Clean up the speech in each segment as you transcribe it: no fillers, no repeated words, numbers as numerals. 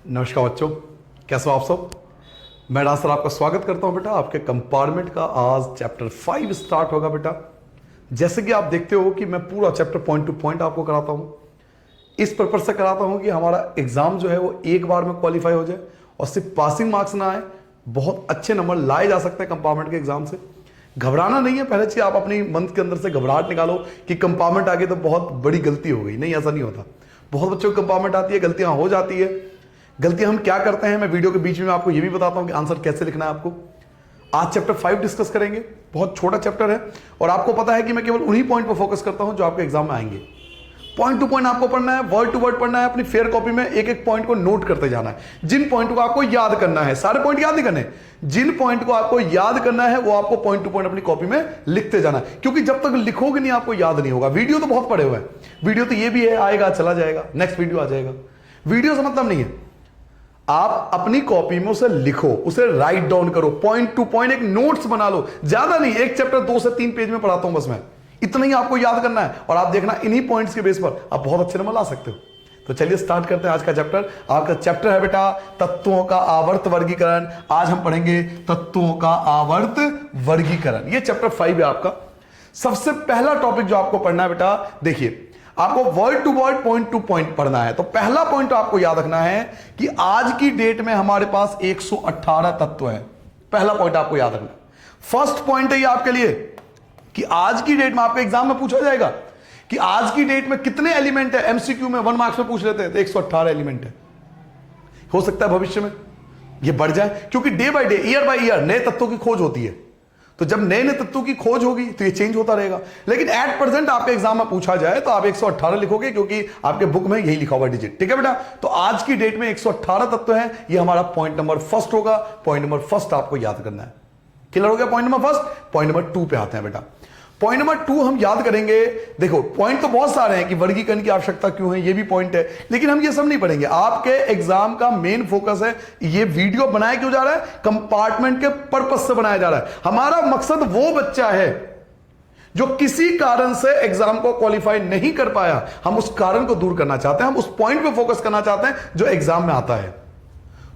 नमस्कार बच्चों, कैसे हो आप सब। मैं राज सर आपका स्वागत करता हूं बेटा। आपके कंपार्टमेंट का आज चैप्टर 5 स्टार्ट होगा बेटा। जैसे कि आप देखते हो कि मैं पूरा चैप्टर पॉइंट टू पॉइंट आपको कराता हूं। इस पर्पज से कराता हूं कि हमारा एग्जाम जो है वो एक बार में क्वालिफाई हो जाए और सिर्फ पासिंग मार्क्स ना आए, बहुत अच्छे नंबर लाए जा सकते हैं कंपार्टमेंट के एग्जाम से। घबराना नहीं है। पहले चीज आप अपनी मन के अंदर से घबराहट निकालो कि कंपार्टमेंट आगे तो बहुत बड़ी गलती हो गई। नहीं, ऐसा नहीं होता। बहुत बच्चों को कंपार्टमेंट आती है, गलतियां हो जाती है। गलतियां हम क्या करते हैं, मैं वीडियो के बीच में आपको यह भी बताता हूं कि आंसर कैसे लिखना है आपको। आज चैप्टर 5 डिस्कस करेंगे। बहुत छोटा चैप्टर है और आपको पता है कि मैं केवल उन्हीं पॉइंट पर फोकस करता हूं जो आपके एग्जाम में आएंगे। पॉइंट टू पॉइंट आपको पढ़ना है, वर्ड टू वर्ड पढ़ना है। अपनी फेयर कॉपी में एक एक पॉइंट को नोट करते जाना है। जिन पॉइंट को आपको याद करना है, सारे पॉइंट याद नहीं करने, जिन पॉइंट को आपको याद करना है वो आपको पॉइंट टू पॉइंट अपनी कॉपी में लिखते जाना है। क्योंकि जब तक लिखोगे नहीं आपको याद नहीं होगा। वीडियो तो बहुत पड़े हुए हैं, वीडियो तो ये भी है, आएगा चला जाएगा, नेक्स्ट वीडियो आ जाएगा। वीडियो से मतलब नहीं है। आप अपनी कॉपी में उसे लिखो, उसे राइट डाउन करो, पॉइंट टू पॉइंट एक नोट्स बना लो। ज्यादा नहीं, एक चैप्टर 2 से 3 पेज में पढ़ाता हूं बस मैं। इतना ही आपको याद करना है और आप देखना इन्हीं पॉइंट्स के बेस पर आप बहुत अच्छे नंबर ला सकते हो। तो चलिए स्टार्ट करते हैं आज का चैप्टर। आपका चैप्टर है बेटा तत्वों का आवर्त वर्गीकरण। आज हम पढ़ेंगे तत्वों का आवर्त वर्गीकरण। ये चैप्टर 5 है आपका। सबसे पहला टॉपिक जो आपको पढ़ना है बेटा, देखिए आपको word to word point to point पढ़ना है। तो पहला पॉइंट आपको याद रखना है कि आज की डेट में हमारे पास 118 तत्व हैं। पहला पॉइंट आपको याद रखना। फर्स्ट पॉइंट है ये आपके लिए कि आज की डेट में आपके एग्जाम में पूछा जाएगा कि आज की डेट में कितने एलिमेंट है। एमसीक्यू में 1 मार्क्स में पूछ लेते हैं तो 118 एलिमेंट है। हो सकता है भविष्य में ये बढ़ जाए, क्योंकि day by day, year by year नए तत्वों की खोज होती है। तो जब नए नए तत्वों की खोज होगी तो ये चेंज होता रहेगा। लेकिन एट प्रेजेंट आपके एग्जाम में पूछा जाए तो आप 118 लिखोगे, क्योंकि आपके बुक में यही लिखा हुआ डिजिट। ठीक है बेटा। तो आज की डेट में 118 तत्व हैं। ये हमारा पॉइंट नंबर फर्स्ट होगा। पॉइंट नंबर फर्स्ट आपको याद करना है। क्लियर हो गया point number first. Point number 2 पे आते हैं बेटा। पॉइंट नंबर 2 हम याद करेंगे। देखो पॉइंट तो बहुत सारे हैं कि वर्गीकरण की आवश्यकता क्यों है, ये भी पॉइंट है, लेकिन हम ये सब नहीं पढ़ेंगे। आपके एग्जाम का मेन फोकस है, ये वीडियो बनाया क्यों जा रहा है, कंपार्टमेंट के पर्पस से बनाया जा रहा है। हमारा मकसद वो बच्चा है जो किसी कारण से एग्जाम को क्वालिफाई नहीं कर पाया, हम उस कारण को दूर करना चाहते हैं। हम उस पॉइंट पे फोकस करना चाहते हैं जो एग्जाम में आता है।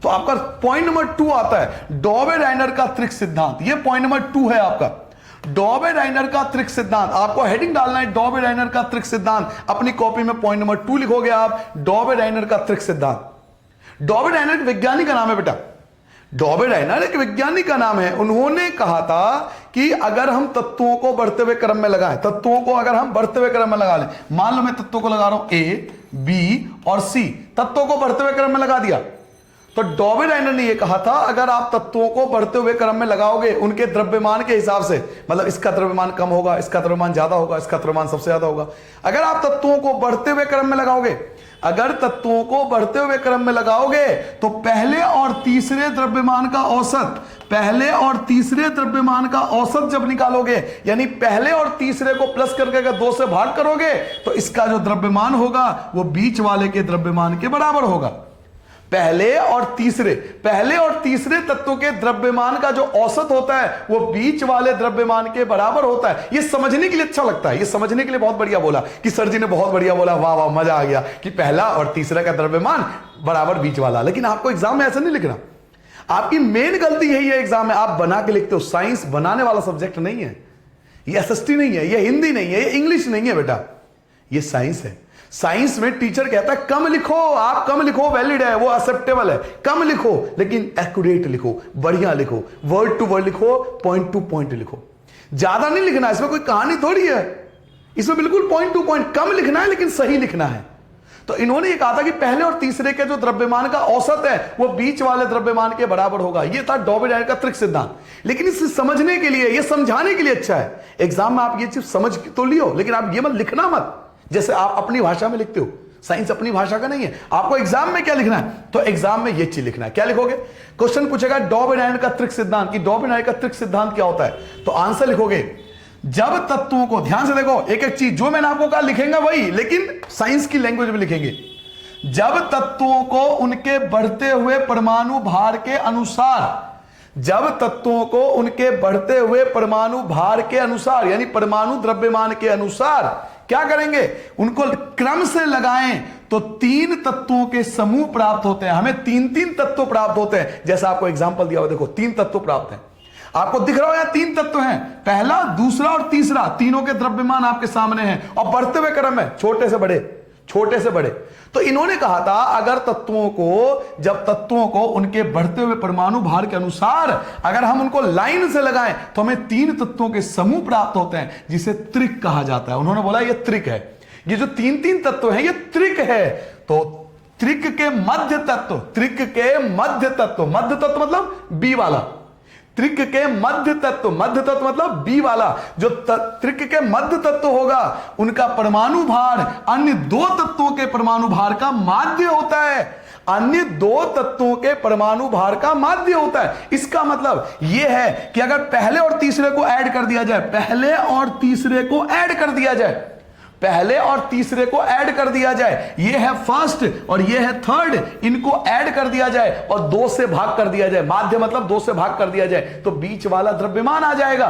तो आपका पॉइंट नंबर 2 आता है डॉबे-डाइनर का त्रिक सिद्धांत। ये पॉइंट नंबर 2 है आपका, डॉबे-डाइनर का त्रिक सिद्धांत। आपको हेडिंग डालना है डॉबे-डाइनर का त्रिक सिद्धांत। अपनी कॉपी में पॉइंट नंबर 2 लिखोगे आप, डॉबे-डाइनर का त्रिक सिद्धांत। डॉबे-डाइनर एक वैज्ञानिक का नाम है बेटा। डॉबे-डाइनर एक वैज्ञानिक का नाम है। उन्होंने कहा था कि अगर हम तत्वों को बढ़ते हुए क्रम में लगाएं, तत्वों को अगर हम बढ़ते हुए क्रम में लगा लें, मान लो मैं तत्वों को लगा रहा हूं ए, बी और सी, तत्वों को बढ़ते हुए क्रम में लगा दिया, तो डॉबे-डाइनर ने यह कहा था अगर आप तत्वों को बढ़ते हुए क्रम में लगाओगे उनके द्रव्यमान के हिसाब से, मतलब इसका द्रव्यमान कम होगा, इसका द्रव्यमान ज्यादा होगा, इसका द्रव्यमान सबसे ज्यादा होगा। अगर आप तत्वों को बढ़ते हुए क्रम में लगाओगे, अगर तत्वों को बढ़ते हुए क्रम में लगाओगे तो पहले और तीसरे द्रव्यमान का औसत, पहले और तीसरे द्रव्यमान का औसत जब निकालोगे, यानी पहले और तीसरे को प्लस करके अगर 2 से भाग करोगे तो इसका जो द्रव्यमान होगा वो बीच वाले के द्रव्यमान के बराबर होगा। पहले और तीसरे तत्वों के द्रव्यमान का जो औसत होता है वो बीच वाले द्रव्यमान के बराबर होता है। ये समझने के लिए अच्छा लगता है, ये समझने के लिए बहुत बढ़िया बोला कि सर जी ने बहुत बढ़िया बोला, वाह वाह मजा आ गया कि पहला और तीसरा का द्रव्यमान बराबर बीच वाला। लेकिन आपको एग्जाम में ऐसा नहीं लिखना। आपकी मेन गलती यही है एग्जाम में, आप बना के लिखते हो। साइंस बनाने वाला सब्जेक्ट नहीं है, ये एसएसटी नहीं है, ये हिंदी नहीं है, ये इंग्लिश नहीं है बेटा, ये साइंस है। साइंस में टीचर कहता है कम लिखो, आप कम लिखो, वैलिड है, वो एक्सेप्टेबल है, कम लिखो लेकिन एक्यूरेट लिखो, बढ़िया लिखो, वर्ड टू वर्ड लिखो, पॉइंट टू पॉइंट लिखो। ज्यादा नहीं लिखना, इसमें कोई कहानी थोड़ी है, इसमें बिल्कुल पॉइंट टू पॉइंट, कम लिखना है लेकिन सही लिखना है। तो इन्होंने ये कहा था कि पहले और तीसरे के जो द्रव्यमान का औसत है वो बीच वाले द्रव्यमान के बराबर होगा। ये था डॉबे-डाइनर का त्रिक सिद्धांत। लेकिन इसे समझने के लिए, ये समझाने के लिए अच्छा है। एग्जाम में आप ये चीज समझ तो लियो, लेकिन आप ये मत लिखना मत जैसे आप अपनी भाषा में लिखते हो। साइंस अपनी भाषा का नहीं है। आपको एग्जाम में क्या लिखना है, तो एग्जाम में ये चीज लिखना है। क्या लिखोगे, क्वेश्चन पूछेगा डॉबे-डाइनर का त्रिक सिद्धांत, कि डॉबे-डाइनर का त्रिक सिद्धांत क्या होता है, तो आंसर लिखोगे जब तत्वों को, ध्यान से देखो एक एक चीज जो मैंने आपको कहा लिखेंगे वही, लेकिन साइंस की लैंग्वेज में लिखेंगे। जब तत्वों को उनके बढ़ते हुए परमाणु भार के अनुसार, जब तत्वों को उनके बढ़ते हुए परमाणु भार के अनुसार, यानी परमाणु द्रव्यमान के अनुसार क्या करेंगे, उनको क्रम से लगाएं तो तीन तत्वों के समूह प्राप्त होते हैं, हमें तीन तीन तत्व प्राप्त होते हैं। जैसा आपको एग्जांपल दिया हुआ, देखो तीन तत्व प्राप्त हैं, आपको दिख रहा हो यहां तीन तत्व हैं, पहला, दूसरा और तीसरा, तीनों के द्रव्यमान आपके सामने हैं और बढ़ते हुए क्रम है, छोटे से बड़े, छोटे से बड़े। तो इन्होंने कहा था अगर तत्वों को, जब तत्वों को उनके बढ़ते हुए परमाणु भार के अनुसार अगर हम उनको लाइन से लगाएं तो हमें तीन तत्वों के समूह प्राप्त होते हैं, जिसे त्रिक कहा जाता है। उन्होंने बोला यह त्रिक है, ये जो तीन तीन तत्व हैं ये त्रिक है। तो त्रिक के मध्य तत्व, त्रिक के मध्य तत्व, मध्य तत्व मतलब बी वाला, त्रिक के मध्य तत्व, मध्य तत्व मतलब बी वाला, जो त्रिक के मध्य तत्व होगा उनका परमाणु भार अन्य दो तत्वों के परमाणु भार का माध्य होता है, अन्य दो तत्वों के परमाणु भार का माध्य होता है। इसका मतलब यह है कि अगर पहले और तीसरे को ऐड कर दिया जाए, पहले और तीसरे को ऐड कर दिया जाए, पहले और तीसरे को ऐड कर दिया जाए, ये है फर्स्ट और ये है थर्ड, इनको ऐड कर दिया जाए और दो से भाग कर दिया जाए, माध्य मतलब दो से भाग कर दिया जाए, तो बीच वाला द्रव्यमान आ जाएगा,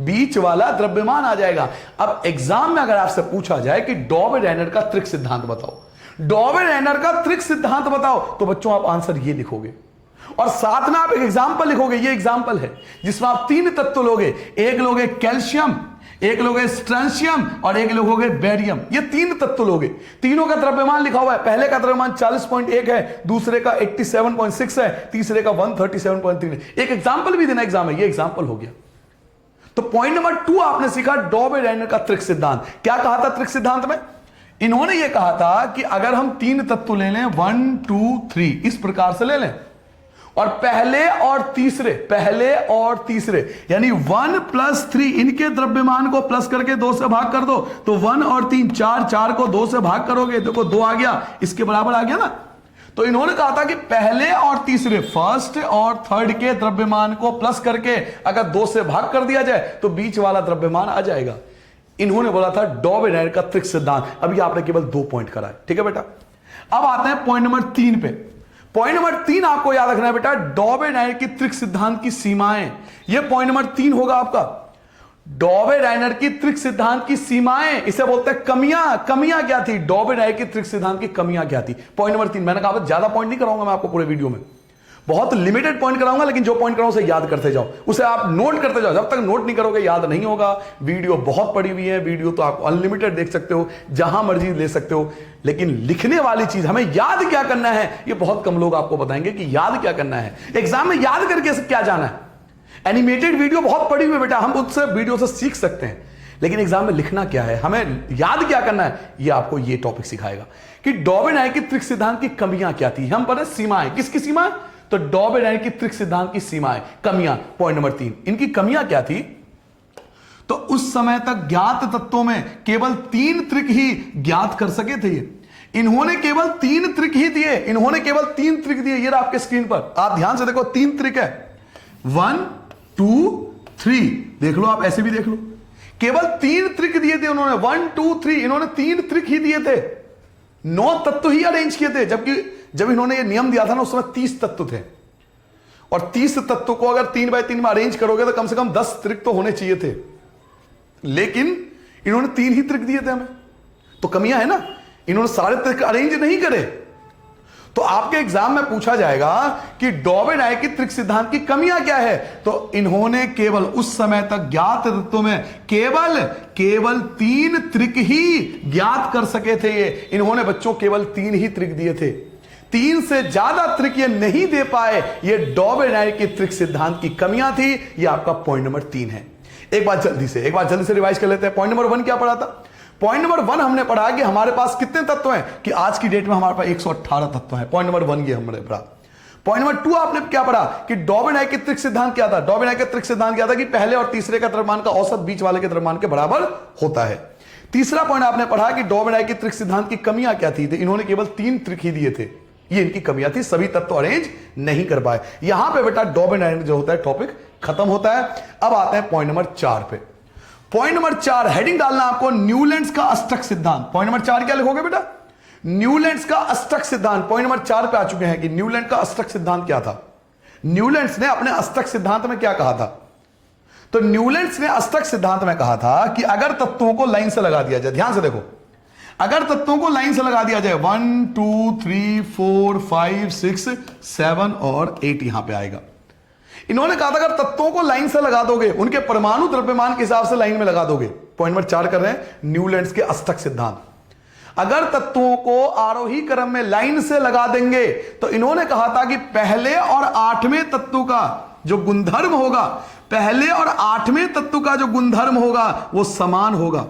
बीच वाला द्रव्यमान आ जाएगा। अब एग्जाम में अगर आपसे पूछा जाए कि डॉबे-रायनर का त्रिक सिद्धांत बताओ, डॉबे-रायनर का त्रिक सिद्धांत बताओ, तो बच्चों आप आंसर ये लिखोगे और साथ में आप एक एग्जाम्पल लिखोगे। ये एग्जाम्पल है जिसमें आप तीन तत्व लोगे, एक लोगे कैल्शियम, एक लोगे स्ट्रांशियम और एक लोगे बेरियम, ये तीन तत्व लोगे, तीनों का द्रव्यमान लिखा हुआ है, पहले का द्रव्यमान 40.1 है, दूसरे का 87.6 है, तीसरे का 137.3 है। एक एग्जांपल भी देना एग्जाम में, ये एग्जांपल हो गया। तो पॉइंट नंबर 2 आपने सीखा डॉबे-रायनर का त्रिक सिद्धांत। क्या कहा था त्रिक सिद्धांत में? इन्होंने ये कहा था कि अगर हम तीन तत्व ले लें 1 2 3 इस प्रकार से ले लें और पहले और तीसरे, पहले और तीसरे यानी 1 + 3 इनके द्रव्यमान को प्लस करके 2 से भाग कर दो, तो 1 और 3 4, 4 को 2 से भाग करोगे, देखो 2 आ गया, इसके बराबर आ गया ना। तो इन्होंने कहा था कि पहले और तीसरे, फर्स्ट और थर्ड के द्रव्यमान को प्लस करके अगर 2 से भाग कर दिया जाए तो बीच वाला द्रव्यमान आ जाएगा। इन्होंने बोला था डॉबे-रायनर का त्रिक सिद्धांत। अभी आपने केवल 2 पॉइंट करा है, ठीक है बेटा। अब आते हैं पॉइंट नंबर 3 पे। पॉइंट नंबर 3 आपको याद रखना है बेटा, डॉबे-रायनर की त्रिक सिद्धांत की सीमाएं। यह पॉइंट नंबर 3 होगा आपका, डॉबे-रायनर की त्रिक सिद्धांत की सीमाएं, इसे बोलते हैं कमियां। कमियां क्या थी? डॉबे-रायनर की त्रिक सिद्धांत की कमियां क्या थी? Point number 3। मैंने कहा ज्यादा पॉइंट नहीं कराऊंगा मैं आपको पूरे वीडियो में, बहुत लिमिटेड पॉइंट कराऊंगा, लेकिन जो पॉइंट कराऊं उसे याद करते जाओ, उसे आप नोट करते जाओ। जब तक नोट नहीं करोगे याद नहीं होगा। वीडियो बहुत पड़ी हुई है, वीडियो तो आप अनलिमिटेड देख सकते हो, जहां मर्जी ले सकते हो, लेकिन लिखने वाली चीज हमें याद क्या करना है, ये बहुत कम लोग आपको बताएंगे कि याद क्या करना है। एग्जाम में याद करके क्या जाना है? एनिमेटेड वीडियो बहुत पड़ी हुई है बेटा, हम उससे वीडियो से सीख सकते हैं, लेकिन एग्जाम में लिखना क्या है, हमें याद क्या करना है, ये आपको ये टॉपिक सिखाएगा कि डॉबे-रायनर की त्रिक सिद्धांत की कमियां क्या थी। हम पढ़े सीमाएं, किसकी सीमाएं? तो डॉबे-रायनर की त्रिक सिद्धांत की सीमाएं, कमियां। पॉइंट नंबर 3, इनकी कमियां क्या थी? तो उस समय तक ज्ञात तत्वों में केवल 3 त्रिक ही ज्ञात कर सके थे। इन्होंने केवल 3 त्रिक ही दिए, इन्होंने केवल 3 त्रिक दिए। ये आपके स्क्रीन पर, आप ध्यान से देखो, 3 त्रिक है, 1 2 3, देख लो, आप ऐसे भी देख लो, केवल 3 त्रिक दिए थे उन्होंने, 1 2 3, इन्होंने 3 त्रिक ही दिए थे, 9 तत्व ही अरेंज किए थे। जबकि जब इन्होंने ये नियम दिया था ना, उस समय 30 तत्व थे, और 30 तत्व को अगर 3x3 में अरेंज करोगे तो कम से कम 10 त्रिक तो होने चाहिए थे, लेकिन इन्होंने 3 ही त्रिक दिए थे हमें। तो कमियां है ना, इन्होंने सारे त्रिक अरेंज नहीं करे। तो आपके एग्जाम में पूछा जाएगा कि डॉबे-रायनर की त्रिक सिद्धांत की कमियां क्या है, तो इन्होंने केवल उस समय तक ज्ञात तत्वों में केवल 3 त्रिक ही ज्ञात कर सके थे। ये इन्होंने बच्चों केवल 3 ही त्रिक दिए थे, 3 से ज्यादा त्रिक ये नहीं दे पाए। ये डॉबे-रायनर की त्रिक सिद्धांत की कमियां थी। ये आपका पॉइंट नंबर 3 है। एक बार जल्दी से रिवाइज कर लेते हैं। पॉइंट नंबर 1 क्या पढ़ा था? पॉइंट नंबर 1 हमने पढ़ा कि हमारे पास कितने तत्व हैं, कि आज की डेट में हमारे पास 118 तत्व हैं। पॉइंट नंबर 1 ये हमने पढ़ा। पॉइंट नंबर 2 आपने क्या पढ़ा कि डॉबे-रायनर की त्रिक सिद्धांत क्या था? डॉबे-रायनर का त्रिक सिद्धांत क्या था कि पहले और तीसरे का द्रव्यमान का औसत बीच वाले के द्रव्यमान के बराबर होता है। तीसरा पॉइंट आपने पढ़ा कि डॉबे-रायनर की त्रिक सिद्धांत की कमियां क्या थी? इन्होंने केवल 3 त्रिक ही दिए थे, ये इनकी कमियां थी, सभी तत्व अरेंज नहीं कर पाए। यहां पे बेटा डॉबे-रायनर जो होता है टॉपिक खत्म होता है। अब आते हैं पॉइंट नंबर 4 पे। पॉइंट नंबर 4 हेडिंग डालना आपको, न्यूलैंड्स का अष्टक सिद्धांत। पॉइंट नंबर 4 क्या लिखोगे बेटा? न्यूलैंड्स का अष्टक सिद्धांत। पॉइंट नंबर 4 पे आ चुके हैं कि न्यूलैंड का अष्टक सिद्धांत क्या था। न्यूलैंड्स ने अपने अष्टक सिद्धांत में क्या कहा था? तो न्यूलैंड्स ने अष्टक सिद्धांत में कहा था कि अगर तत्वों को लाइन से लगा दिया जाए, ध्यान से देखो, अगर तत्वों को लाइन से लगा दिया जाए 1 2 3 4 5 6 7 और 8 यहां पे आएगा। इन्होंने कहा था अगर तत्वों को लाइन से लगा दोगे, उनके परमाणु द्रव्यमान के हिसाब से लाइन में लगा दोगे। पॉइंट नंबर 4 कर रहे हैं, न्यूलैंड्स के अष्टक सिद्धांत। अगर तत्वों को आरोही क्रम में लाइन से लगा देंगे तो इन्होंने कहा था कि पहले और आठवें तत्व का जो गुणधर्म होगा, पहले और आठवें तत्व का जो गुणधर्म होगा वो समान होगा।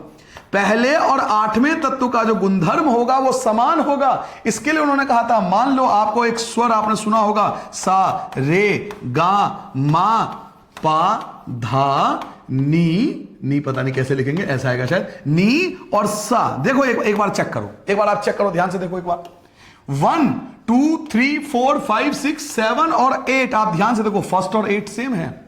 पहले और आठवें तत्व का जो गुणधर्म होगा वो समान होगा। इसके लिए उन्होंने कहा था, मान लो आपको एक स्वर आपने सुना होगा, सा रे गा मा पा धा नी पता नहीं कैसे लिखेंगे, ऐसा आएगा शायद, नी और सा। देखो एक बार चेक करो, एक बार आप चेक करो, ध्यान से देखो एक बार। 1 2 3 4 5 6 7 और 8, आप ध्यान से देखो, फर्स्ट और 8 सेम है।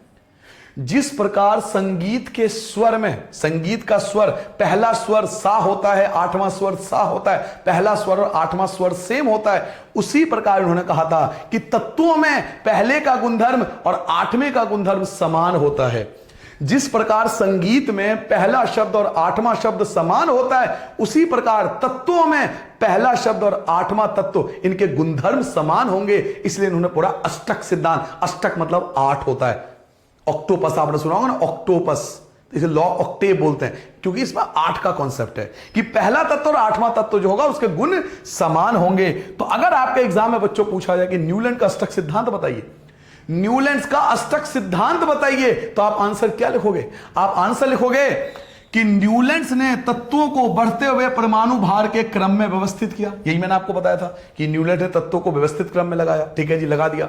जिस प्रकार संगीत के स्वर में, संगीत का स्वर, पहला स्वर सा होता है, आठवां स्वर सा होता है, पहला स्वर और आठवां स्वर सेम होता है, उसी प्रकार उन्होंने कहा था कि तत्वों में पहले का गुणधर्म और आठवें का गुणधर्म समान होता है। जिस प्रकार संगीत में पहला शब्द और आठवां शब्द समान होता है, उसी प्रकार तत्वों में पहला शब्द और आठवां तत्व, इनके गुणधर्म समान होंगे। इसलिए इन्होंने पूरा अष्टक सिद्धांत, अष्टक मतलब 8 होता है। ऑक्टोपस आपने सुना होगा ना, ऑक्टोपस, इसे लॉ ऑक्टेव बोलते हैं, क्योंकि इसमें 8 का कॉन्सेप्ट है कि पहला तत्व और आठवां तत्व जो होगा उसके गुण समान होंगे। तो अगर आपके एग्जाम में बच्चों पूछा जाए कि न्यूलैंड का अष्टक सिद्धांत बताइए, न्यूलैंड का अष्टक सिद्धांत बताइए, तो आप आंसर क्या लिखोगे? आप आंसर लिखोगे कि न्यूलैंड ने तत्वों को बढ़ते हुए परमाणु भार के क्रम में व्यवस्थित किया। यही मैंने आपको बताया था कि न्यूलैंड ने तत्वों को व्यवस्थित क्रम में लगाया। ठीक है जी, लगा दिया।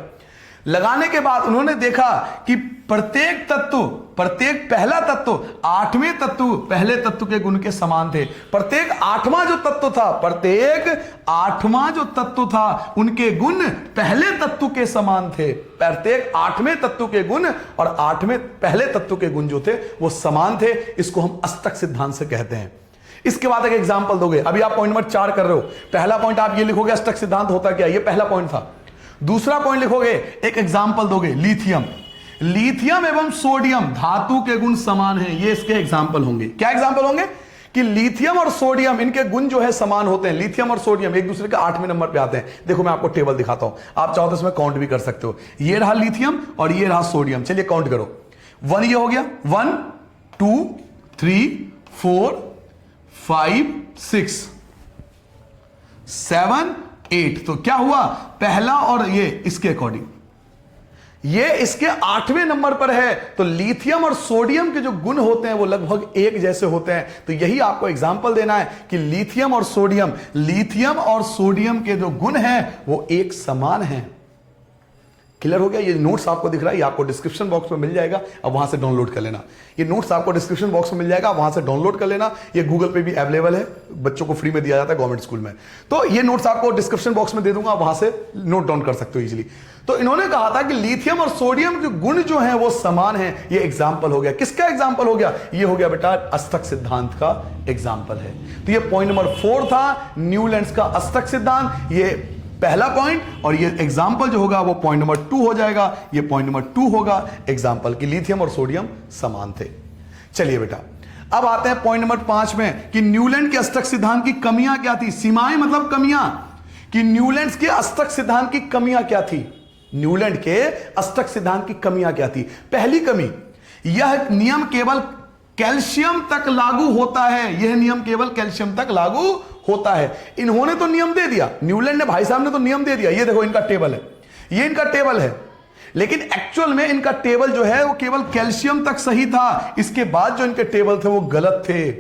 लगाने के बाद उन्होंने देखा कि प्रत्येक तत्व, प्रत्येक पहला तत्व आठवें तत्व पहले तत्व के गुण के समान थे। प्रत्येक आठवां जो तत्व था, प्रत्येक आठवां जो तत्व था, उनके गुण पहले तत्व के समान थे। प्रत्येक आठवें तत्व के गुण और आठवें पहले तत्व के गुण जो थे वो समान थे। इसको हम अष्टक सिद्धांत से कहते हैं। इसके बाद एक एग्जांपल दोगे। अभी आप पॉइंट नंबर 4 कर रहे हो। पहला पॉइंट आप ये लिखोगे अष्टक सिद्धांत होता क्या, ये पहला पॉइंट था। दूसरा पॉइंट लिखोगे, एक एग्जाम्पल दोगे, लिथियम। लिथियम एवं सोडियम धातु के गुण समान हैं, ये इसके एग्जाम्पल होंगे। क्या एग्जाम्पल होंगे? कि लिथियम और सोडियम, इनके गुण जो है समान होते हैं। लिथियम और सोडियम एक दूसरे के 8वें नंबर पे आते हैं। देखो मैं आपको टेबल दिखाता हूं, आप चाहो तो इसमें काउंट भी कर सकते हो। ये रहा लिथियम और ये रहा सोडियम। चलिए काउंट करो। 1 ये हो गया, 1 2 3 4 5 6 7 8। तो क्या हुआ, पहला और ये इसके अकॉर्डिंग ये इसके 8वें नंबर पर है। तो लिथियम और सोडियम के जो गुण होते हैं वो लगभग एक जैसे होते हैं। तो यही आपको एग्जांपल देना है कि लिथियम और सोडियम के जो गुण हैं वो एक समान हैं। क्लियर हो गया? ये नोट्स आपको दिख रहा है, ये आपको डिस्क्रिप्शन बॉक्स में मिल जाएगा, अब वहां से डाउनलोड कर लेना। ये नोट्स आपको डिस्क्रिप्शन बॉक्स में मिल जाएगा, वहां से डाउनलोड कर लेना। ये गूगल पे भी अवेलेबल है, बच्चों को फ्री में दिया जाता है गवर्नमेंट स्कूल में। तो ये नोट्स आपको डिस्क्रिप्शन बॉक्स में दे दूंगा, वहां से नोट डाउन कर सकते हो इजीली। तो इन्होंने कहा था कि लिथियम और सोडियम के गुण जो हैं वो समान हैं। ये एग्जाम्पल हो गया। किसका एग्जाम्पल हो गया? ये हो गया बेटा अष्टक सिद्धांत का एग्जाम्पल है। तो ये पॉइंट नंबर 4 था, न्यूलैंड का अष्टक सिद्धांत। ये पहला पॉइंट और ये एग्जाम्पल जो होगा वो पॉइंट नंबर 2 हो जाएगा। ये पॉइंट नंबर 2 होगा एग्जाम्पल कि लिथियम और सोडियम समान थे। चलिए बेटा, अब आते हैं पॉइंट नंबर 5 में कि न्यूलैंड के अष्टक सिद्धांत की कमियां क्या थी। सीमाएं मतलब कमियां, कि न्यूलैंड के अष्टक सिद्धांत की कमियां क्या थी। न्यूलैंड के अष्टक सिद्धांत की कमियां क्या थी? पहली कमी, यह नियम केवल कैल्शियम तक लागू होता है। यह नियम केवल कैल्शियम तक लागू होता है। इन्होंने तो नियम दे दिया, न्यूलैंड ने, भाई साहब ने तो नियम दे दिया। ये देखो इनका टेबल है, ये इनका टेबल है, लेकिन एक्चुअल में इनका टेबल जो है वो केवल कैल्शियम तक सही था। इसके बाद जो इनके टेबल थे वो गलत थे।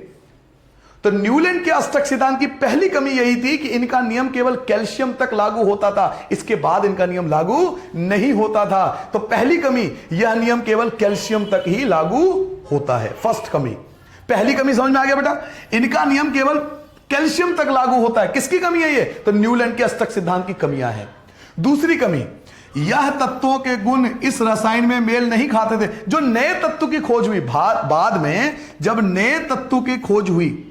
तो न्यूलैंड के अष्टक सिद्धांत की पहली कमी यही थी कि इनका नियम केवल कैल्शियम तक लागू होता था, इसके बाद इनका नियम लागू नहीं होता था। तो पहली कमी, यह नियम केवल कैल्शियम तक ही लागू होता है। फर्स्ट कमी, पहली कमी समझ में आ गया बेटा? इनका नियम केवल कैल्शियम तक लागू होता है। किसकी कमी है ये? तो न्यूलैंड के अष्टक सिद्धांत की कमियां हैं। दूसरी कमी, यह तत्वों के गुण इस रसायन में मेल नहीं खाते थे। जो नए तत्व की खोज हुई बाद में, जब नए तत्व की खोज हुई,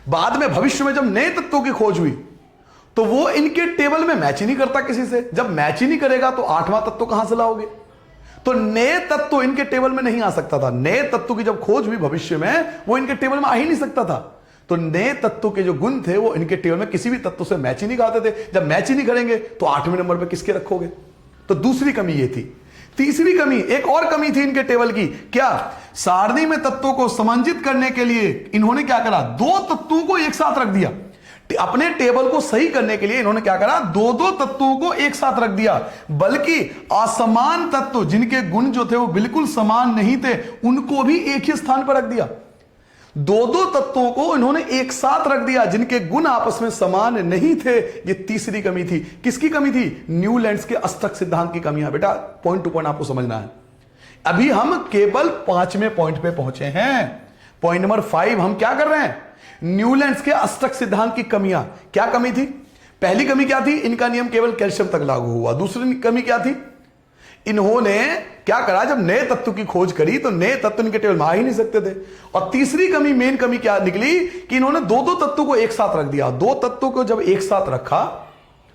बाद में भविष्य में जब नए तत्वों की खोज हुई, तो वो इनके टेबल में मैच ही नहीं करता किसी से। जब मैच ही नहीं करेगा तो 8वां तत्व कहां से लाओगे? तो नए तत्व इनके टेबल में नहीं आ सकता था। नए तत्व की जब खोज हुई भविष्य में, वो इनके टेबल में आ ही नहीं सकता था। तो नए तत्व के जो गुण थे वो इनके टेबल में किसी भी तत्व से मैच ही नहीं खाते थे। जब मैच ही नहीं करेंगे तो 8वें नंबर पे किसके रखोगे? तो दूसरी कमी ये थी। तीसरी कमी, एक और कमी थी इनके टेबल की, क्या? सारणी में तत्वों को समंजित करने के लिए इन्होंने क्या करा? दो तत्वों को एक साथ रख दिया। अपने टेबल को सही करने के लिए इन्होंने क्या करा? दो दो तत्वों को एक साथ रख दिया, बल्कि असमान तत्व जिनके गुण जो थे वो बिल्कुल समान नहीं थे उनको भी एक ही स्थान पर रख दिया। दो दो तत्वों को इन्होंने एक साथ रख दिया जिनके गुण आपस में समान नहीं थे। ये तीसरी कमी थी। किसकी कमी थी? न्यूलैंड्स के अष्टक सिद्धांत की कमी है। बेटा पॉइंट टू पॉइंट आपको समझना है। अभी हम केवल 5वें पॉइंट पे पहुंचे हैं। पॉइंट नंबर 5 हम क्या कर रहे हैं? न्यूलैंड्स के अष्टक सिद्धांत की कमियां। क्या कमी थी? पहली कमी क्या थी? इनका नियम केवल कैल्शियम तक लागू हुआ। दूसरी कमी क्या थी? इन्होंने क्या करा? जब नए तत्व की खोज करी तो नए तत्व इनके टेबल में आ ही नहीं सकते थे। और तीसरी कमी, मेन कमी क्या निकली कि इन्होंने दो दो तत्वों को एक साथ रख दिया। दो तत्वों को जब एक साथ रखा,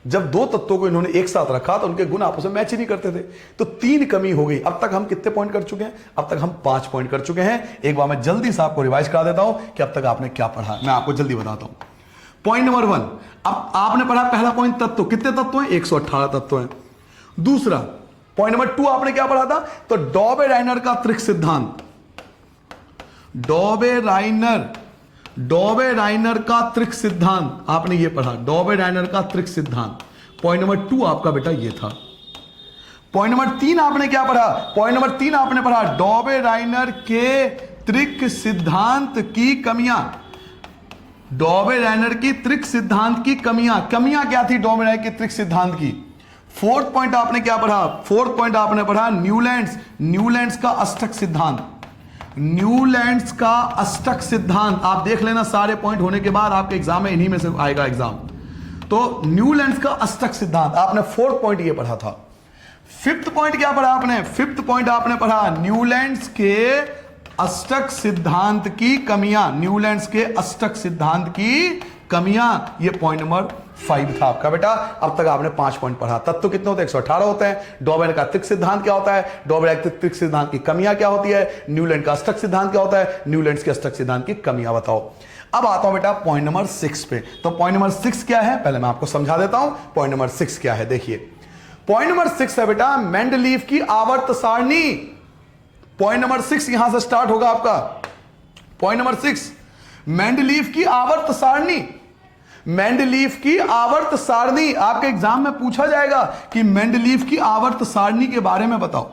जब दो तत्वों को इन्होंने एक साथ रखा तो उनके गुण आपस में मैच ही नहीं करते थे। तो 3 कमी हो गई। अब तक हम कितने पॉइंट कर चुके हैं? अब तक हम 5 पॉइंट कर चुके हैं। एक बार मैं जल्दी से आपको रिवाइज करा देता हूं कि अब तक आपने क्या पढ़ा। मैं आपको जल्दी बताता हूं। पॉइंट नंबर 1, अब आपने पढ़ा पहला पॉइंट तत्व। कितने तत्व हैं? 118 तत्व हैं। दूसरा पॉइंट नंबर 2 आपने क्या पढ़ा था? तो डॉबे-राइनर का त्रिक सिद्धांत। डॉबे-राइनर का त्रिक सिद्धांत आपने ये पढ़ा। डॉबे-राइनर का त्रिक सिद्धांत पॉइंट नंबर 2 आपका बेटा ये था। पॉइंट नंबर 3 आपने क्या पढ़ा? पॉइंट नंबर 3 आपने पढ़ा डॉबे-राइनर के त्रिक सिद्धांत की कमियां। डॉबे-राइनर की त्रिक सिद्धांत की कमियां क्या थी डॉबे-राइनर के त्रिक सिद्धांत की? 4th पॉइंट आपने क्या पढ़ा? 4th पॉइंट आपने पढ़ा न्यूलैंड्स का अष्टक सिद्धांत। न्यूलैंड्स का अष्टक सिद्धांत आप देख लेना, सारे पॉइंट होने के बाद आपके एग्जाम में इन्हीं में से आएगा एग्जाम। तो न्यूलैंड्स का अष्टक सिद्धांत आपने 4th पॉइंट ये पढ़ा था। 5th पॉइंट क्या पढ़ा आपने? 5th पॉइंट आपने पढ़ा न्यूलैंड्स के अष्टक सिद्धांत की कमियां। न्यूलैंड्स के अष्टक सिद्धांत की कमियां, ये पॉइंट नंबर 5 था आपका बेटा। अब तक आपने 5 पॉइंट पढ़ा। तत्व कितने होते हैं? 118 होते हैं। डॉबे का त्रिक सिद्धांत क्या होता है? डॉबे का त्रिक सिद्धांत की कमियां क्या होती है? न्यूलैंड का अष्टक सिद्धांत क्या होता है? न्यूलैंड्स के अष्टक सिद्धांत की कमियां बताओ। अब आता हूं बेटा पॉइंट नंबर 6 पे। तो पॉइंट नंबर 6 क्या है? पहले मैं आपको समझा देता हूं पॉइंट नंबर 6 क्या है। देखिए पॉइंट नंबर 6 है बेटा मेंडलीव की आवर्त सारणी। पॉइंट नंबर 6 यहां से स्टार्ट होगा आपका। पॉइंट नंबर 6 मेंडलीव की आवर्त सारणी। मेंडलीव की आवर्त सारणी आपके एग्जाम में पूछा जाएगा कि मेंडलीव की आवर्त सारणी के बारे में बताओ।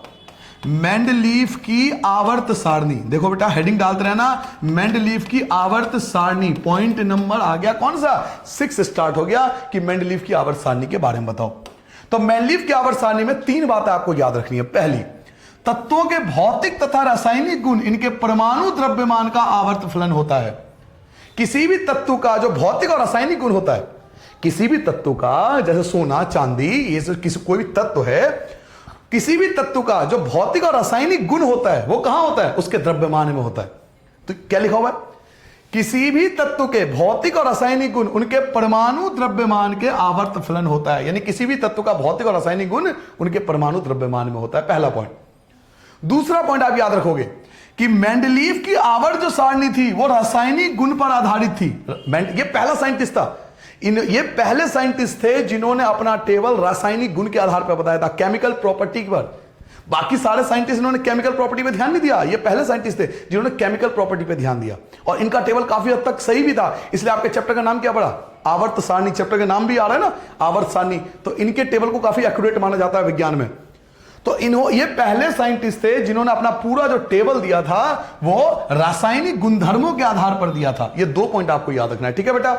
मेंडलीव की आवर्त सारणी, देखो बेटा हेडिंग डालते रहना, मेंडलीव की आवर्त सारणी। पॉइंट नंबर आ गया कौन सा? 6 स्टार्ट हो गया कि मेंडलीव की आवर्त सारणी के बारे में बताओ। तो मेंडलीव की आवर्त सारणी में 3 बातें आपको याद रखनी है। पहली, तत्वों के भौतिक तथा रासायनिक गुण इनके परमाणु द्रव्यमान का आवर्त फलन होता है। किसी भी तत्व का जो भौतिक और रासायनिक गुण होता है, किसी भी तत्व का, जैसे सोना चांदी, ये किसी कोई भी तत्व है, किसी भी तत्व का जो भौतिक और रासायनिक गुण होता है वो कहां होता है? उसके द्रव्यमान में होता है। तो क्या लिखा हुआ है? किसी भी तत्व के भौतिक और रासायनिक गुण उनके परमाणु द्रव्यमान के आवर्त फलन होता है। यानी किसी भी तत्व का भौतिक और रासायनिक गुण उनके परमाणु द्रव्यमान में होता है। पहला पॉइंट। दूसरा पॉइंट आप याद रखोगे कि मेंडलीव की आवर्त जो सारणी थी वो रासायनिक गुण पर आधारित थी। ये पहला साइंटिस्ट था, ये पहले साइंटिस्ट थे जिन्होंने अपना टेबल रासायनिक गुण के आधार पर बताया था, केमिकल प्रॉपर्टी पर। बाकी सारे साइंटिस्ट इन्होंने केमिकल प्रॉपर्टी पे ध्यान नहीं दिया। ये पहले साइंटिस्ट थे जिन्होंने केमिकल प्रॉपर्टी पे ध्यान दिया, और इनका टेबल काफी हद तक सही भी था। इसलिए आपके चैप्टर का नाम क्या पड़ा? आवर्त सारणी। चैप्टर का नाम भी आ रहा है ना, आवर्त सारणी। तो इनके टेबल को काफी एक्यूरेट माना जाता है विज्ञान में। तो ये पहले साइंटिस्ट थे जिन्होंने अपना पूरा जो टेबल दिया था वो रासायनिक गुणधर्मों के आधार पर दिया था। ये 2 पॉइंट आपको याद रखना है, ठीक है बेटा।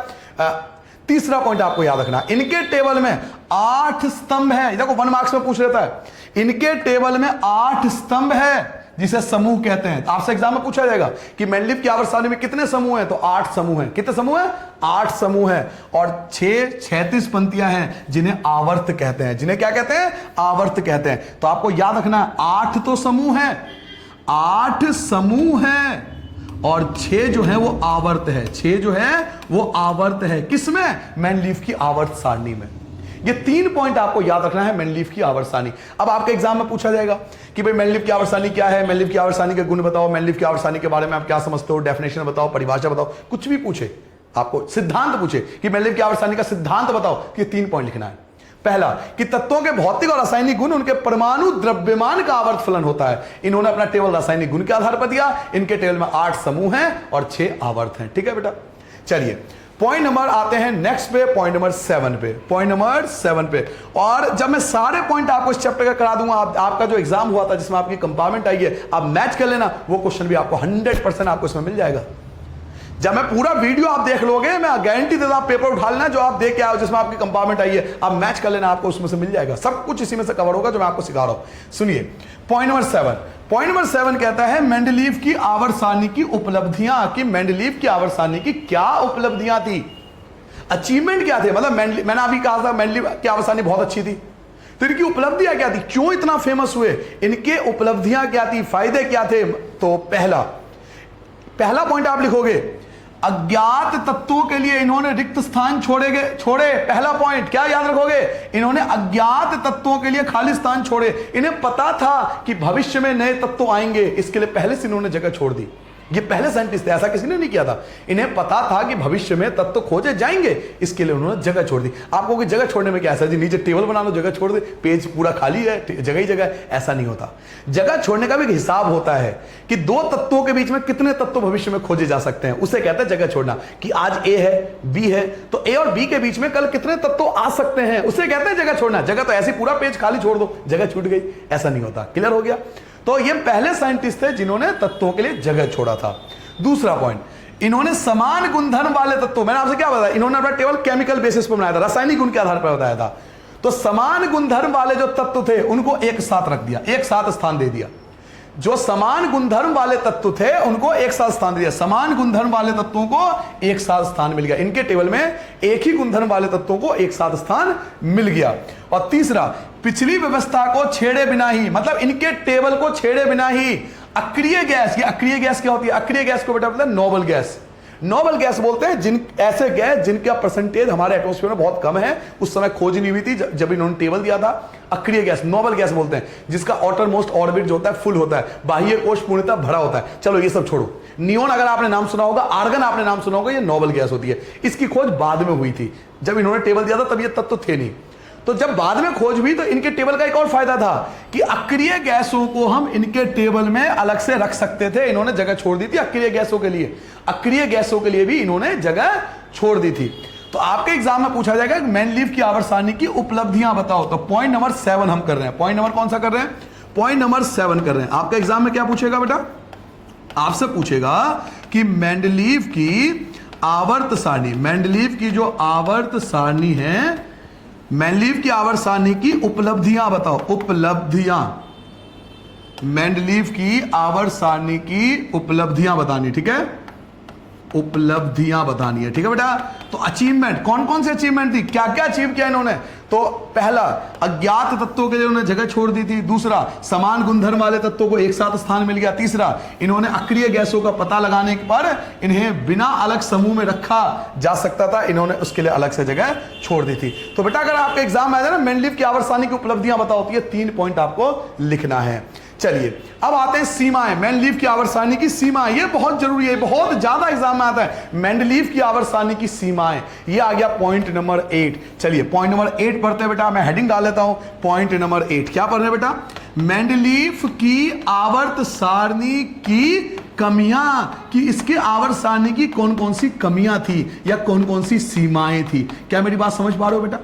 तीसरा पॉइंट आपको याद रखना, इनके टेबल में 8 स्तंभ है। देखो 1 मार्क्स में पूछ लेता है, इनके टेबल में 8 स्तंभ है जिसे समूह कहते हैं। आपसे एग्जाम में पूछा जाएगा कि मेंडलीव की आवर्त सारणी में कितने समूह हैं? तो 8 समूह हैं। कितने समूह हैं? 8 समूह हैं। और 36 पंक्तियां हैं जिन्हें आवर्त कहते हैं। जिन्हें क्या कहते हैं? आवर्त कहते हैं। तो आपको याद रखना है 8 तो समूह है, 8 समूह है, और 6 जो है वो आवर्त है। 6 जो है वो आवर्त है। किसमें? मेंडलीव की आवर्त सारणी में। ये 3 पॉइंट आपको याद रखना है मेंडलीव की आवर्त सारणी। अब आपके एग्जाम में पूछा जाएगा कि भाई मेंडलीव की आवर्त सारणी क्या है, मेंडलीव की आवर्त सारणी के गुण बताओ, मेंडलीव की आवर्त सारणी के बारे में आप क्या समझते हो, डेफिनेशन बताओ, परिभाषा बताओ, कुछ भी पूछे आपको सिद्धांत पूछे कि मेंडलीव की आवर्त का सिद्धांत बताओ, कि 3 पॉइंट लिखना है। पहला कि तत्वों के भौतिक और रासायनिक गुण उनके परमाणु द्रव्यमान का आवर्त फलन होता है। इन्होंने अपना टेबल रासायनिक गुण के आधार पर दिया। इनके टेबल में 8 समूह हैं और 6 आवर्त हैं। ठीक है बेटा, चलिए पॉइंट नंबर आते हैं नेक्स्ट पे, पॉइंट नंबर 7 पे। पॉइंट नंबर 7 पे, और जब मैं सारे पॉइंट आपको इस चैप्टर का करा दूंगा, आपका जो एग्जाम हुआ था जिसमें आपकी कंपार्टमेंट आई है, आप मैच कर लेना, वो क्वेश्चन भी आपको 100% आपको इसमें मिल जाएगा। जब मैं पूरा वीडियो आप देख लोगे, मैं गारंटी देता हूं पेपर उठा लेना जो आप देख के आए जिसमें आपकी कंपार्टमेंट आई है, आप मैच कर लेना, आपको उसमें से मिल जाएगा। सब कुछ इसी में से कवर होगा जो मैं आपको सिखा रहा हूं। सुनिए पॉइंट नंबर 7। पॉइंट नंबर 7 कहता है मेंडलीव की आवर्त सारणी की उपलब्धियां, कि मेंडलीव की आवर्त सारणी की क्या उपलब्धियां थी, अचीवमेंट क्या थे। मतलब मैंने अभी कहा था मेंडलीव की आवर्त सारणी बहुत अच्छी थी, तो इनकी उपलब्धियां क्या थी, क्यों इतना फेमस हुए, इनके उपलब्धियां क्या थी, फायदे क्या थे। तो पहला पॉइंट आप लिखोगे, अज्ञात तत्वों के लिए इन्होंने रिक्त स्थान छोड़े। पहला पॉइंट क्या याद रखोगे, इन्होंने अज्ञात तत्वों के लिए खाली स्थान छोड़े। इन्हें पता था कि भविष्य में नए तत्व आएंगे, इसके लिए पहले से इन्होंने जगह छोड़ दी। ये पहले साइंटिस्ट थे, ऐसा किसी ने नहीं किया था। इन्हें पता था कि भविष्य में तत्व खोजे जाएंगे, इसके लिए उन्होंने जगह छोड़ दी। आपको कि जगह छोड़ने में क्या ऐसा जी नीचे टेबल बना लो, जगह छोड़ दे, पेज पूरा खाली है, जगह ही जगह है, ऐसा नहीं होता। जगह छोड़ने का भी एक हिसाब होता है कि 2 तत्वों के बीच में कितने तत्व भविष्य में खोजे जा सकते हैं, उसे कहते हैं जगह छोड़ना। कि आज ए है, बी है, तो ए और बी के बीच में कल कितने तत्व आ सकते हैं, उसे कहते हैं जगह छोड़ना। जगह तो ऐसी पूरा पेज खाली छोड़ दो, जगह छूट गई, ऐसा नहीं होता। क्लियर हो गया। तो ये पहले साइंटिस्ट थे जिन्होंने तत्वों के लिए जगह छोड़ा था। दूसरा पॉइंट, इन्होंने समान गुणधर्म वाले तत्व, मैंने आपसे क्या बताया, इन्होंने अपना टेबल केमिकल बेसिस पर बनाया था, रासायनिक गुण के आधार पर बताया था। तो समान गुणधर्म वाले जो तत्व थे उनको एक साथ रख दिया, एक साथ स्थान दे दिया। जो समान गुणधर्म वाले तत्व थे उनको एक साथ स्थान दिया, समान गुणधर्म वाले तत्वों को एक साथ स्थान मिल गया। इनके टेबल में एक ही गुणधर्म वाले तत्वों को एक साथ स्थान मिल गया। और तीसरा, पिछली व्यवस्था को छेड़े बिना ही, मतलब इनके टेबल को छेड़े बिना ही अक्रिय गैस, ये अक्रिय गैस क्या होती है, अक्रिय गैस को बेटा बोलते हैं नोबल गैस। नोबल गैस बोलते हैं जिन ऐसे गैस जिनका परसेंटेज हमारे एटमॉस्फेयर में बहुत कम है, उस समय खोज नहीं हुई थी जब इन्होंने टेबल दिया था। अक्रिय गैस, नोबल गैस बोलते हैं, जिसका आउटर मोस्ट ऑर्बिट जो होता है फुल होता है, बाह्य कोश पूर्णतः भरा होता है। चलो ये सब छोड़ो, नियोन अगर आपने नाम सुना होगा, आर्गन आपने नाम सुना होगा, ये नोबल गैस होती है। इसकी खोज बाद में हुई थी, जब इन्होंने टेबल दिया था तब ये तत्व थे नहीं। तो जब बाद में खोज हुई तो इनके टेबल का एक और फायदा था कि अक्रिय गैसों को हम इनके टेबल में अलग से रख सकते थे। इन्होंने जगह छोड़ दी थी अक्रिय गैसों के लिए, अक्रिय गैसों के लिए भी इन्होंने जगह छोड़ दी थी। तो आपके एग्जाम में पूछा जाएगा मेंडलीव की आवर्त सारणी की उपलब्धियां बताओ। तो पॉइंट नंबर 7 हम कर रहे हैं। पॉइंट नंबर कौन सा कर रहे हैं, पॉइंट नंबर 7 कर रहे हैं। आपका एग्जाम में क्या पूछेगा बेटा, आपसे पूछेगा कि मेंडलीव की आवर्त सारणी, मेंडलीव की जो आवर्त सारणी है, मेंडलीव की आवर्त सारणी की उपलब्धियां बताओ। उपलब्धियां, मेंडलीव की आवर्त सारणी की उपलब्धियां बतानी, ठीक है, उपलब्धियां बतानी है, ठीक है बेटा। तो अचीवमेंट, कौन कौन से अचीवमेंट थी, क्या क्या अचीव किया इन्होंने। तो पहला, अज्ञात तत्वों के लिए उन्होंने जगह छोड़ दी थी। दूसरा, समान गुणधर्म वाले तत्वों को एक साथ स्थान मिल गया। तीसरा, इन्होंने अक्रिय गैसों का पता लगाने पर इन्हें बिना अलग समूह में रखा जा सकता था, इन्होंने उसके लिए अलग से जगह छोड़ दी थी। तो बेटा अगर आपके एग्जाम आया ना मेंडलीव की आवर्त सारणी की उपलब्धियां बताओ, तो ये 3 पॉइंट आपको लिखना है। चलिए अब आते हैं सीमाएं, मेंडलीव की आवर्त सारणी की सीमाएं, ये बहुत जरूरी है, बहुत ज्यादा एग्जाम में आता है। मेंडलीव की आवर्त सारणी की सीमाएं, ये आ गया पॉइंट नंबर 8। चलिए पॉइंट नंबर 8 पढ़ते हैं बेटा, मैं हेडिंग डाल लेता हूं। पॉइंट नंबर 8 क्या पढ़ रहे हैं बेटा, मेंडलीव की आवर्त सारणी की कमियां, कि इसके आवर्त सारणी की कौन कौन सी कमियां थी या कौन कौन सी सीमाएं थी। क्या मेरी बात समझ पा रहे हो बेटा,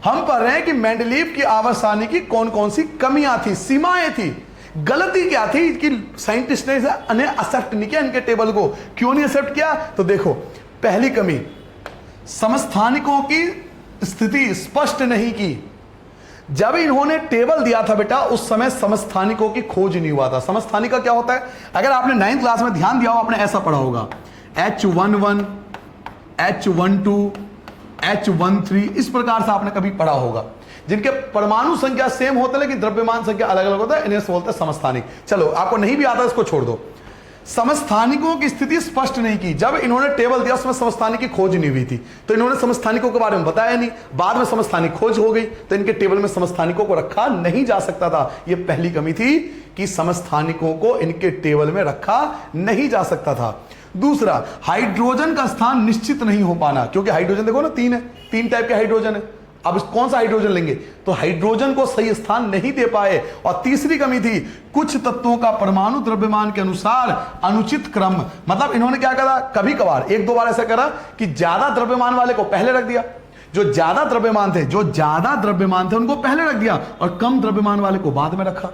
हम पढ़ रहे हैं कि मेंडलीव की आवर्त सारणी की कौन कौन सी कमियां थी, सीमाएं थी। गलती क्या थी कि साइंटिस्ट ने एक्सेप्ट नहीं किया इनके टेबल को। क्यों नहीं एक्सेप्ट किया, तो देखो पहली कमी, समस्थानिकों की स्थिति स्पष्ट नहीं की। जब इन्होंने टेबल दिया था बेटा उस समय समस्थानिकों की खोज नहीं हुआ था। समस्थानिक का क्या होता है, अगर आपने 9th क्लास में ध्यान दिया हो, आपने ऐसा पढ़ा होगा H11, H12, H13, इस प्रकार से आपने कभी पढ़ा होगा, जिनके परमाणु संख्या सेम होता है लेकिन द्रव्यमान संख्या अलग अलग होता है, इन्हें बोलते हैं समस्थानिक। चलो आपको नहीं भी आता इसको छोड़ दो। समस्थानिकों की स्थिति स्पष्ट नहीं की। जब इन्होंने टेबल दिया उसमें समस्थानिक की खोज नहीं हुई थी, तो इन्होंने समस्थानिकों के बारे में बताया नहीं। बाद में समस्थानिक खोज हो गई तो इनके टेबल में समस्थानिकों को रखा नहीं जा सकता था। यह पहली कमी थी कि समस्थानिकों को इनके टेबल में रखा नहीं जा सकता था। दूसरा, हाइड्रोजन का स्थान निश्चित नहीं हो पाना, क्योंकि हाइड्रोजन देखो ना, तीन है, तीन टाइप के हाइड्रोजन है। अब कौन सा हाइड्रोजन लेंगे, तो हाइड्रोजन को सही स्थान नहीं दे पाए। और तीसरी कमी थी, कुछ तत्वों का परमाणु द्रव्यमान के अनुसार अनुचित क्रम, मतलब इन्होंने क्या करा, कभी कभार एक दो बार ऐसा करा कि ज्यादा द्रव्यमान वाले को पहले रख दिया, जो ज्यादा द्रव्यमान थे उनको पहले रख दिया, और कम द्रव्यमान वाले को बाद में रखा।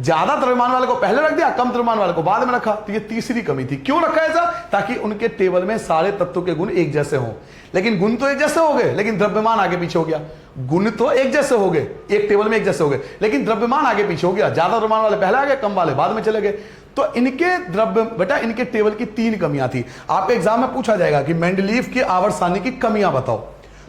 ज्यादा द्रव्यमान वाले को पहले रख दिया, कम द्रव्यमान वाले को बाद में रखा। तो ये तीसरी कमी थी। क्यों रखा ऐसा, ताकि उनके टेबल में सारे तत्वों के गुण एक जैसे हों। लेकिन गुण तो एक जैसे हो गए, लेकिन द्रव्यमान आगे पीछे हो गया। गुण तो एक जैसे हो गए, एक टेबल में एक जैसे हो गए, लेकिन द्रव्यमान आगे पीछे हो गया। ज्यादा द्रव्यमान वाले पहले आ गए, कम वाले बाद में चले गए। तो इनके इनके टेबल की तीन कमियां थी। आपके एग्जाम में पूछा जाएगा कि मेंडलीव की आवर्त सारणी की कमियां बताओ।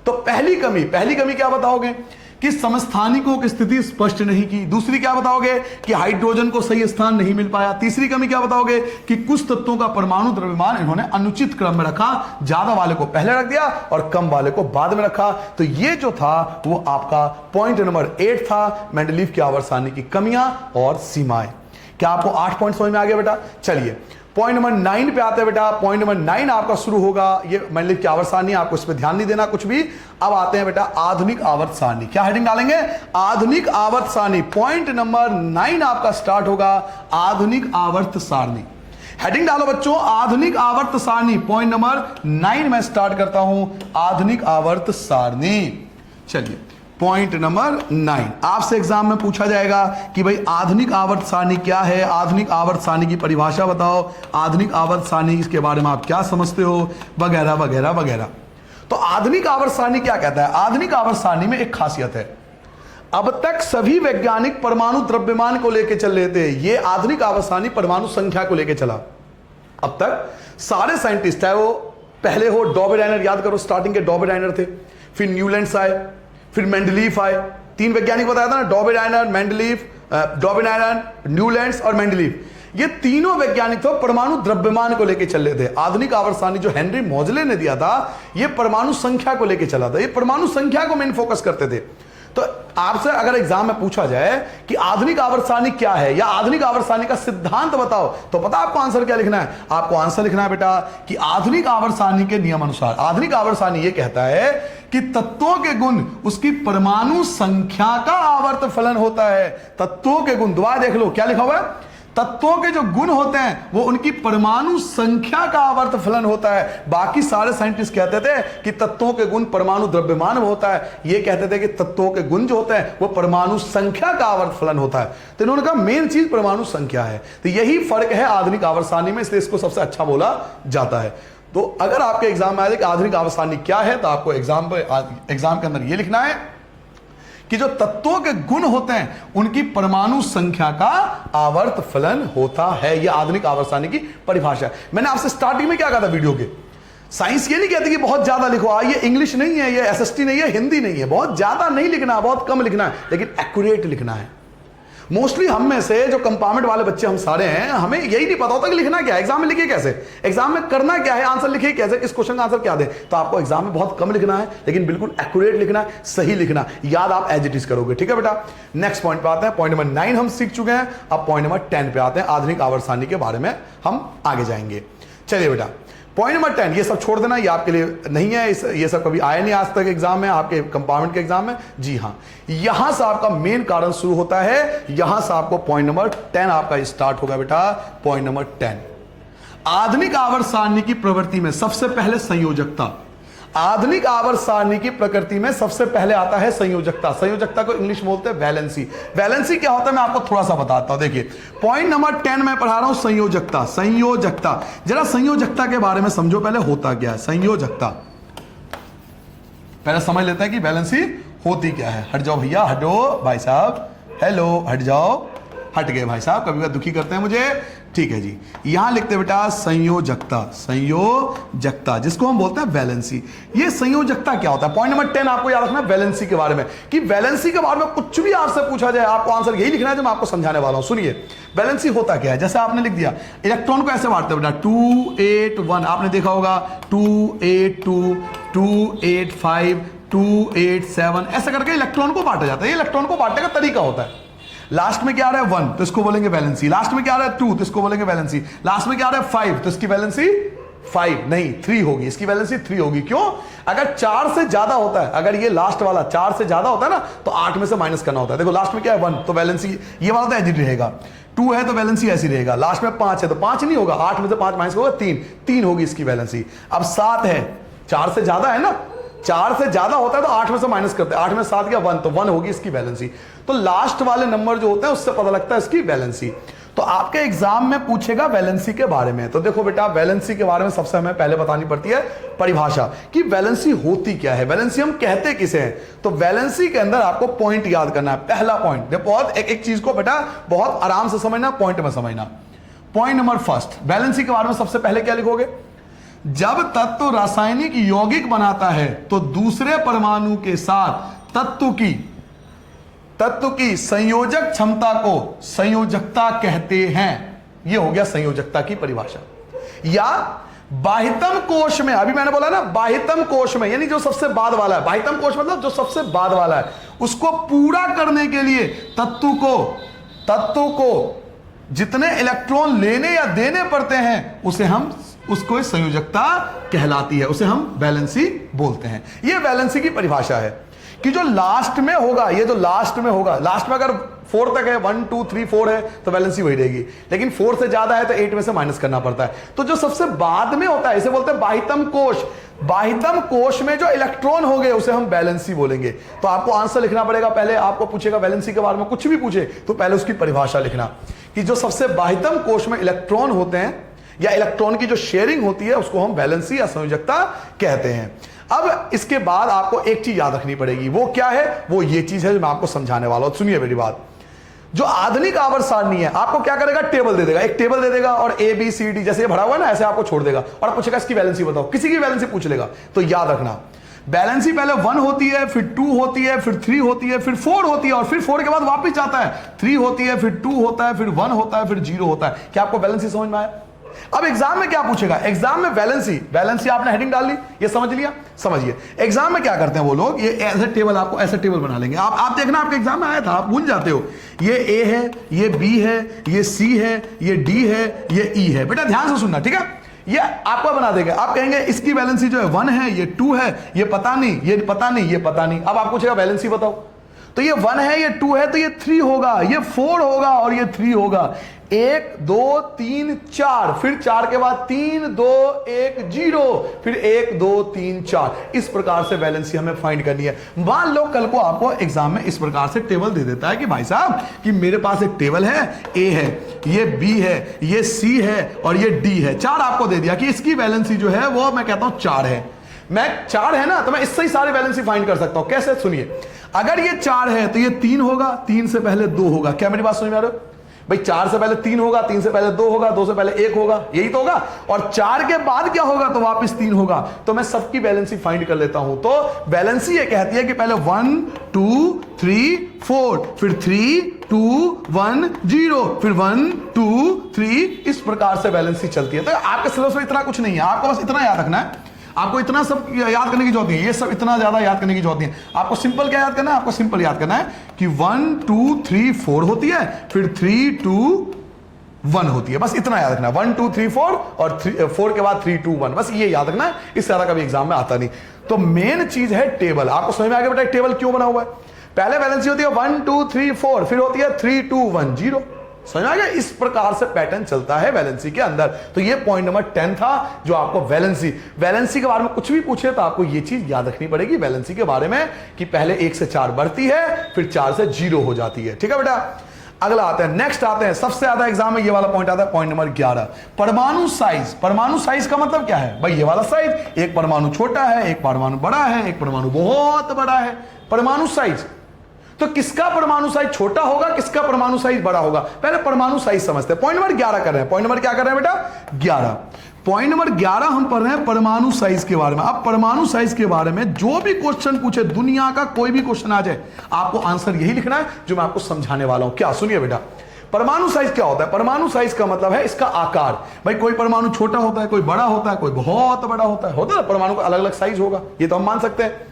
तो पहली कमी क्या बताओगे कि समस्थानिकों की स्थिति स्पष्ट नहीं की। दूसरी क्या बताओगे कि हाइड्रोजन को सही स्थान नहीं मिल पाया। तीसरी कमी क्या बताओगे कि कुछ तत्वों का परमाणु द्रव्यमान इन्होंने अनुचित क्रम में रखा, ज्यादा वाले को पहले रख दिया और कम वाले को बाद में रखा। तो ये जो था वो आपका पॉइंट नंबर 8 था, मेंडलीव की आवर्त सारणी की कमियां और सीमाएं। क्या आपको 8 पॉइंट समझ में आ गया बेटा? चलिए पॉइंट नंबर 9 पे आते हैं बेटा। पॉइंट नंबर 9 आपका शुरू होगा, ये मेंडलीव की आवर्त सारणी, आपको इस पे ध्यान नहीं देना कुछ भी। अब आते हैं बेटा आधुनिक आवर्त सारणी। क्या हेडिंग डालेंगे? आधुनिक आवर्त सारणी। पॉइंट नंबर 9 आपका स्टार्ट होगा, आधुनिक आवर्त सारणी। हेडिंग डालो बच्चों, आधुनिक आवर्त सारणी। पॉइंट नंबर 9 में स्टार्ट करता हूं, आधुनिक आवर्त सारणी। चलिए पॉइंट नंबर 9 आपसे एग्जाम में पूछा जाएगा कि भाई आधुनिक आवर्त सारणी क्या है, आधुनिक आवर्त सारणी की परिभाषा बताओ, आधुनिक आवर्त सारणी इसके बारे में आप क्या समझते हो, वगैरह वगैरह वगैरह। तो आधुनिक आवर्त सारणी क्या कहता है? आधुनिक आवर्त सारणी में एक खासियत है, अब तक सभी वैज्ञानिक परमाणु द्रव्यमान को लेकर चल रहे थे, ये आधुनिक आवर्त सारणी परमाणु संख्या को लेकर चला। अब तक सारे साइंटिस्ट, चाहे वो पहले हो डॉबेडाइनर, याद करो स्टार्टिंग के डॉबेडाइनर थे, फिर न्यूलैंड्स आए, फिर मेंडलीफ आए। तीन वैज्ञानिक बताया था ना, डॉबेडाइनर, मेंडलीफ, डॉबेडाइनर, न्यूलैंड्स और मेंडलीफ। ये तीनों वैज्ञानिक तो परमाणु द्रव्यमान को लेकर चल रहे थे। आधुनिक आवर्त सारणी जो हेनरी मोजले ने दिया था, ये परमाणु संख्या को लेकर चला था, ये परमाणु संख्या को मेन फोकस करते थे। तो आपसे अगर एग्जाम में पूछा जाए कि आधुनिक आवर्त सारणी क्या है या आधुनिक आवर्त सारणी का सिद्धांत बताओ, तो पता आपको आंसर क्या लिखना है? आपको आंसर लिखना है बेटा कि आधुनिक आवर्त सारणी के नियम अनुसार, आधुनिक आवर्त सारणी ये कहता है कि तत्वों के गुण उसकी परमाणु संख्या का आवर्त फलन होता है। तत्वों के गुण, दुआ देख लो क्या लिखा हुआ है, तत्वों के जो गुण होते हैं वो उनकी परमाणु संख्या का आवर्त फलन होता है। बाकी सारे साइंटिस्ट कहते थे कि तत्वों के गुण परमाणु द्रव्यमान में होता है, ये कहते थे कि तत्वों के गुण जो होते हैं वो परमाणु संख्या का आवर्त फलन होता है। तो इन्होंने कहा मेन चीज परमाणु संख्या है। तो यही फर्क है आधुनिक आवर्त सारणी में, इसलिए इसको सबसे अच्छा बोला जाता है। तो अगर आपके एग्जाम में आए कि आधुनिक आवर्त सारणी क्या है, तो आपको एग्जाम के अंदर यह लिखना है कि जो तत्वों के गुण होते हैं उनकी परमाणु संख्या का आवर्त फलन होता है। यह आधुनिक आवर्त सारणी की परिभाषा है। मैंने आपसे स्टार्टिंग में क्या कहा था वीडियो के, साइंस ये नहीं कहती कि बहुत ज्यादा लिखो, ये इंग्लिश नहीं है, ये एसएसटी नहीं है, हिंदी नहीं है, बहुत ज्यादा नहीं लिखना, बहुत कम लिखना है, लेकिन एक्यूरेट लिखना है। मोस्टली हम में से जो कंपार्टमेंट वाले बच्चे हम सारे हैं, हमें यही नहीं पता होता कि लिखना क्या है, एग्जाम में लिखिए कैसे, एग्जाम में करना क्या है, आंसर लिखिए कैसे, किस क्वेश्चन का आंसर क्या दे। तो आपको एग्जाम में बहुत कम लिखना है, लेकिन बिल्कुल एक्यूरेट लिखना है, सही लिखना, याद आप एज इट इज करोगे। ठीक है बेटा, नेक्स्ट पॉइंट पे आते हैं। पॉइंट नंबर 9 हम सीख चुके हैं, अब पॉइंट नंबर 10 पे आते हैं। आधुनिक आवर्त सारणी के बारे में हम आगे जाएंगे। चलिए बेटा पॉइंट नंबर 10, ये सब छोड़ देना, ये आपके लिए नहीं है, ये सब कभी आया नहीं आज तक एग्जाम में, आपके कंपार्टमेंट के एग्जाम में। जी हाँ, यहां से आपका मेन कारण शुरू होता है, यहां से आपको पॉइंट नंबर 10 आपका स्टार्ट होगा बेटा। पॉइंट नंबर 10, आधुनिक आवर्त सारणी की प्रवृत्ति में सबसे पहले संयोजकता। आधुनिक आवर्त सारणी की प्रकृति में सबसे पहले आता है संयोजकता। संयोजकता को इंग्लिश में बोलते हैं वैलेंसी। वैलेंसी क्या होता है मैं आपको थोड़ा सा बताता हूं। देखिए पॉइंट नंबर 10 में पढ़ा रहा हूं संयोजकता। संयोजकता, जरा संयोजकता के बारे में समझो पहले, होता क्या है संयोजकता, पहले समझ लेते हैं कि वैलेंसी होती क्या है। हट जाओ भैया, हटो भाई साहब, हेलो, हट जाओ, हट गए भाई साहब, कभी कभी दुखी करते हैं मुझे। ठीक है जी, यहां लिखते बेटा संयोजकता, संयोजकता जिसको हम बोलते हैं वैलेंसी। ये संयोजकता क्या होता है? पॉइंट नंबर 10 आपको याद रखना है वैलेंसी के बारे में, कि वैलेंसी के बारे में कुछ भी आपसे पूछा जाए आपको आंसर यही लिखना है जो मैं आपको समझाने वाला हूं। सुनिए वैलेंसी होता क्या है। जैसे आपने लिख दिया इलेक्ट्रॉन को ऐसे बांटते हैं बेटा 281, आपने देखा होगा 282, 285, 287 ऐसे करके इलेक्ट्रॉन को बांटा जाता है। ये इलेक्ट्रॉन को बांटने का तरीका होता है। लास्ट में क्या आ रहा है 1 तो इसको बोलेंगे वैलेंसी, लास्ट में क्या आ रहा है 2 तो इसको बोलेंगे वैलेंसी, लास्ट में क्या आ रहा है 5 तो इसकी वैलेंसी 5 नहीं 3 होगी, इसकी वैलेंसी 3 होगी। क्यों? अगर 4 से ज्यादा होता है, अगर ये लास्ट वाला 4 से ज्यादा होता है ना तो 8 में से माइनस करना होता है। देखो लास्ट में क्या है 1 तो वैलेंसी ये वाला तो ऐसे रहेगा, 2 है तो वैलेंसी ऐसी रहेगा, लास्ट में 5 है तो 5 नहीं होगा, 8 में से 5 माइनस होगा 3 होगी इसकी वैलेंसी। अब 7 है, 4 से ज्यादा है ना, 4 से ज्यादा होता है तो 8 में से माइनस करते हैं, 8 में 7 गया 1 तो 1 होगी इसकी वैलेंसी। तो लास्ट वाले नंबर जो होते हैं उससे पता लगता है इसकी वैलेंसी। तो आपके एग्जाम में पूछेगा वैलेंसी के बारे में। तो देखो बेटा वैलेंसी के बारे में सबसे हमें पहले बतानी पड़ती है परिभाषा कि वैलेंसी होती क्या है, वैलेंसी हम कहते किसे हैं। तो वैलेंसी के अंदर आपको पॉइंट याद करना है। पहला पॉइंट देखो, बहुत एक चीज को बेटा बहुत आराम से समझना, पॉइंट में समझना। पॉइंट नंबर फर्स्ट, वैलेंसी के बारे में सबसे पहले क्या लिखोगे? जब तत्व रासायनिक यौगिक बनाता है तो दूसरे परमाणु के साथ तत्व की संयोजक क्षमता को संयोजकता कहते हैं। यह हो गया संयोजकता की परिभाषा। या बाह्यतम कोश में, अभी मैंने बोला ना बाह्यतम कोश में, यानी जो सबसे बाद वाला है, बाह्यतम कोश मतलब जो सबसे बाद वाला है, उसको पूरा करने के लिए तत्व को जितने इलेक्ट्रॉन लेने या देने पड़ते हैं उसको संयोजकता कहलाती है, उसे हम वैलेंसी बोलते हैं। यह वैलेंसी की परिभाषा है कि जो लास्ट में होगा, ये जो लास्ट में होगा, लास्ट में अगर 4 तक है 1 2 3 4 है तो वैलेंसी वही रहेगी, लेकिन 4 से ज्यादा है तो 8 में से माइनस करना पड़ता है। तो जो सबसे बाद में होता है इसे बोलते हैं बाह्यतम कोश। बाह्यतम कोश में जो इलेक्ट्रॉन होंगे उसे हम वैलेंसी बोलेंगे। तो आपको आंसर लिखना पड़ेगा, पहले आपको पूछेगा वैलेंसी के बारे में कुछ भी पूछे तो पहले उसकी परिभाषा लिखना कि जो सबसे बाह्यतम कोश में इलेक्ट्रॉन होते हैं या इलेक्ट्रॉन की जो शेयरिंग होती है उसको हम वैलेंसी या संयोजकता कहते हैं। अब इसके बाद आपको एक चीज याद रखनी पड़ेगी, वो क्या है? वो ये चीज है जो मैं आपको समझाने वाला हूं। सुनिए मेरी बात। जो आधुनिक आवर्त सारणी है आपको क्या करेगा? टेबल दे देगा, एक टेबल दे देगा और A B C D जैसे भरा हुआ है ना ऐसे आपको छोड़ देगा और पूछेगा इसकी वैलेंसी बताओ, किसी की वैलेंसी पूछ लेगा। तो याद रखना बैलेंसी पहले 1 होती है, फिर 2 होती है, फिर 3 होती है, फिर 4 होती है और फिर 4 के बाद वापस जाता है, 3 होती है, फिर 2 होता है, फिर 1 होता है, फिर 0 होता है। क्या आपको बैलेंसी समझ में आया? अब एग्जाम में क्या पूछेगा? एग्जाम में वैलेंसी आपने हेडिंग डाल ली, ये समझ लिया। समझिए एग्जाम में क्या करते हैं वो लोग, ये ऐसे टेबल आपको ऐसे टेबल बना लेंगे। आप देखना आपके एग्जाम में आया था, आप भूल जाते हो। ये A है, ये B है, ये C है, ये D है, ये E है। बेटा ध्यान से सुनना, ठीक है? ये आपको बना देगा। आप कहेंगे इसकी वैलेंसी जो है 1 है, ये 2 है, ये पता नहीं, ये पता नहीं, ये पता नहीं। अब आपको पूछेगा वैलेंसी बताओ, तो ये 1 है, ये 2 है, तो ये 3 होगा, ये 4 होगा और ये 3 होगा। 1 2 3 4, फिर 4 के बाद 3 2 1 0, फिर 1 2 3 4। इस प्रकार से वैलेंसी हमें फाइंड करनी है। मान लो कल को आपको एग्जाम में इस प्रकार से टेबल दे देता है कि भाई साहब कि मेरे पास एक टेबल है, A है, ये B है, ये C है और ये D है। 4 आपको दे दिया कि इसकी वैलेंसी जो है वो मैं कहता हूं 4 है। मैं 4 है ना तो मैं इससे ही सारी वैलेंसी फाइंड कर सकता हूं। कैसे? सुनिए, अगर ये 4 है तो ये 3 होगा, 3 से पहले 2 होगा। क्या मेरी बात समझ में आ रही है भाई? 4 से पहले 3 होगा, 3 से पहले 2 होगा, 2 से पहले 1 होगा, यही तो होगा। और 4 के बाद क्या होगा? तो वापस 3 होगा। तो मैं सबकी बैलेंसी फाइंड कर लेता हूं। तो बैलेंसी ये कहती है कि पहले 1 2 3 4, फिर 3 2 1 0, फिर 1 2 3, इस प्रकार से बैलेंसी चलती है। तो आपके सिलेबस में इतना कुछ नहीं है, आपको बस इतना याद रखना है। आपको इतना सब याद करने की जरूरत नहीं है, ये सब इतना ज्यादा याद करने की जरूरत नहीं है। आपको सिंपल क्या याद करना है? आपको सिंपल याद करना है कि 1 2 3 4 होती है, फिर 3 2 1 होती है। बस इतना याद रखना है, 1 2 3 4 और 4 के बाद 3 2 1, बस ये याद रखना है। इससे ज्यादा कभी एग्जाम में आता नहीं। तो मेन चीज है टेबल। आपको समझ में आ गया बेटा टेबल क्यों बना हुआ है? पहले बैलेंसी होती है 1 2 3 4, फिर होती है 3 2 1 0। समझ आ गया? इस प्रकार से पैटर्न चलता है वैलेंसी के अंदर। तो ये पॉइंट नंबर 10 था जो आपको वैलेंसी के बारे में कुछ भी पूछे तो आपको ये चीज याद रखनी पड़ेगी वैलेंसी के बारे में कि पहले 1 से 4 बढ़ती है, फिर 4 से 0 हो जाती है। ठीक है बेटा? अगला आते हैं, नेक्स्ट आते हैं, सबसे ज्यादा एग्जाम में ये वाला पॉइंट आता है, पॉइंट नंबर 11, परमाणु साइज। परमाणु साइज का मतलब क्या है भाई? ये वाला साइज, एक परमाणु छोटा है, एक परमाणु बड़ा है, एक परमाणु बहुत बड़ा है, परमाणु साइज। तो किसका परमाणु साइज छोटा होगा, किसका परमाणु साइज बड़ा होगा? पहले परमाणु साइज समझते हैं। पॉइंट नंबर 11 कर रहे हैं। पॉइंट नंबर क्या कर रहे हैं बेटा? 11। पॉइंट नंबर 11 हम पढ़ रहे हैं परमाणु साइज के बारे में। अब परमाणु साइज के बारे में जो भी क्वेश्चन पूछे, दुनिया का कोई भी क्वेश्चन आ जाए, आपको आंसर यही लिखना है जो मैं आपको समझाने वाला हूं। क्या? सुनिए बेटा, परमाणु साइज क्या होता है? परमाणु साइज का मतलब है इसका आकार। भाई कोई परमाणु छोटा होता है, कोई बड़ा होता है, कोई बहुत बड़ा होता है ना, परमाणु का अलग अलग साइज होगा, ये तो हम मान सकते हैं।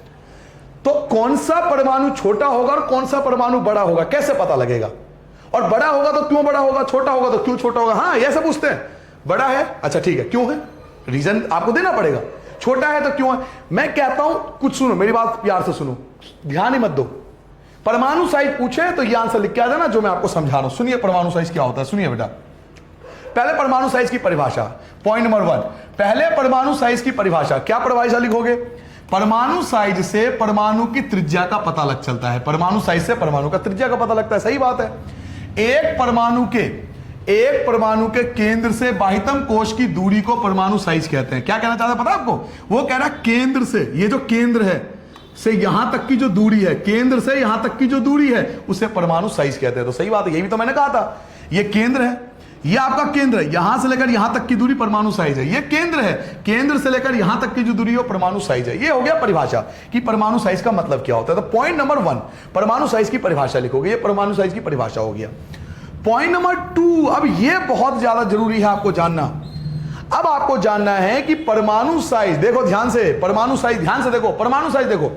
तो कौन सा परमाणु छोटा होगा और कौन सा परमाणु बड़ा होगा, कैसे पता लगेगा? और बड़ा होगा तो क्यों बड़ा होगा, छोटा होगा तो क्यों छोटा होगा? हाँ, ये सब पूछते हैं। बड़ा है, अच्छा ठीक है, क्यों है? रीजन आपको देना पड़ेगा। छोटा है तो क्यों है? मैं कहता हूं, कुछ सुनो, मेरी बात प्यार से सुनो, ध्यान ही मत दो। परमाणु साइज पूछे तो ये आंसर लिख के आ जाना जो मैं आपको समझा रहा हूं। सुनिए परमाणु साइज क्या होता है, सुनिए बेटा। पहले परमाणु साइज की परिभाषा, पॉइंट नंबर 1। पहले परमाणु साइज की परिभाषा, क्या परिभाषा लिखोगे? परमाणु साइज से परमाणु की त्रिज्या का पता लग चलता है। परमाणु साइज से परमाणु का त्रिज्या का पता लगता है, सही बात है। एक परमाणु के केंद्र से बाह्यतम कोश की दूरी को परमाणु साइज कहते हैं। क्या कहना चाहता है पता आपको? वो कह रहा है केंद्र से, ये जो केंद्र है से यहां तक की जो दूरी है, केंद्र से यहां तक की जो दूरी है, उसे परमाणु साइज कहते हैं। तो सही बात है, ये भी तो मैंने कहा था। ये केंद्र है, ये आपका केंद्र है, यहां से लेकर यहां तक की दूरी परमाणु साइज है। ये केंद्र है, केंद्र से लेकर यहां तक की जो दूरी है परमाणु साइज है। ये हो गया परिभाषा कि परमाणु साइज का मतलब क्या होता है। तो पॉइंट नंबर 1 परमाणु साइज की परिभाषा लिखोगे, ये परमाणु साइज की परिभाषा हो गया। पॉइंट नंबर 2, अब ये बहुत ज्यादा जरूरी है आपको जानना। अब आपको जानना है कि परमाणु साइज, देखो ध्यान से, परमाणु साइज ध्यान से देखो, परमाणु साइज देखो,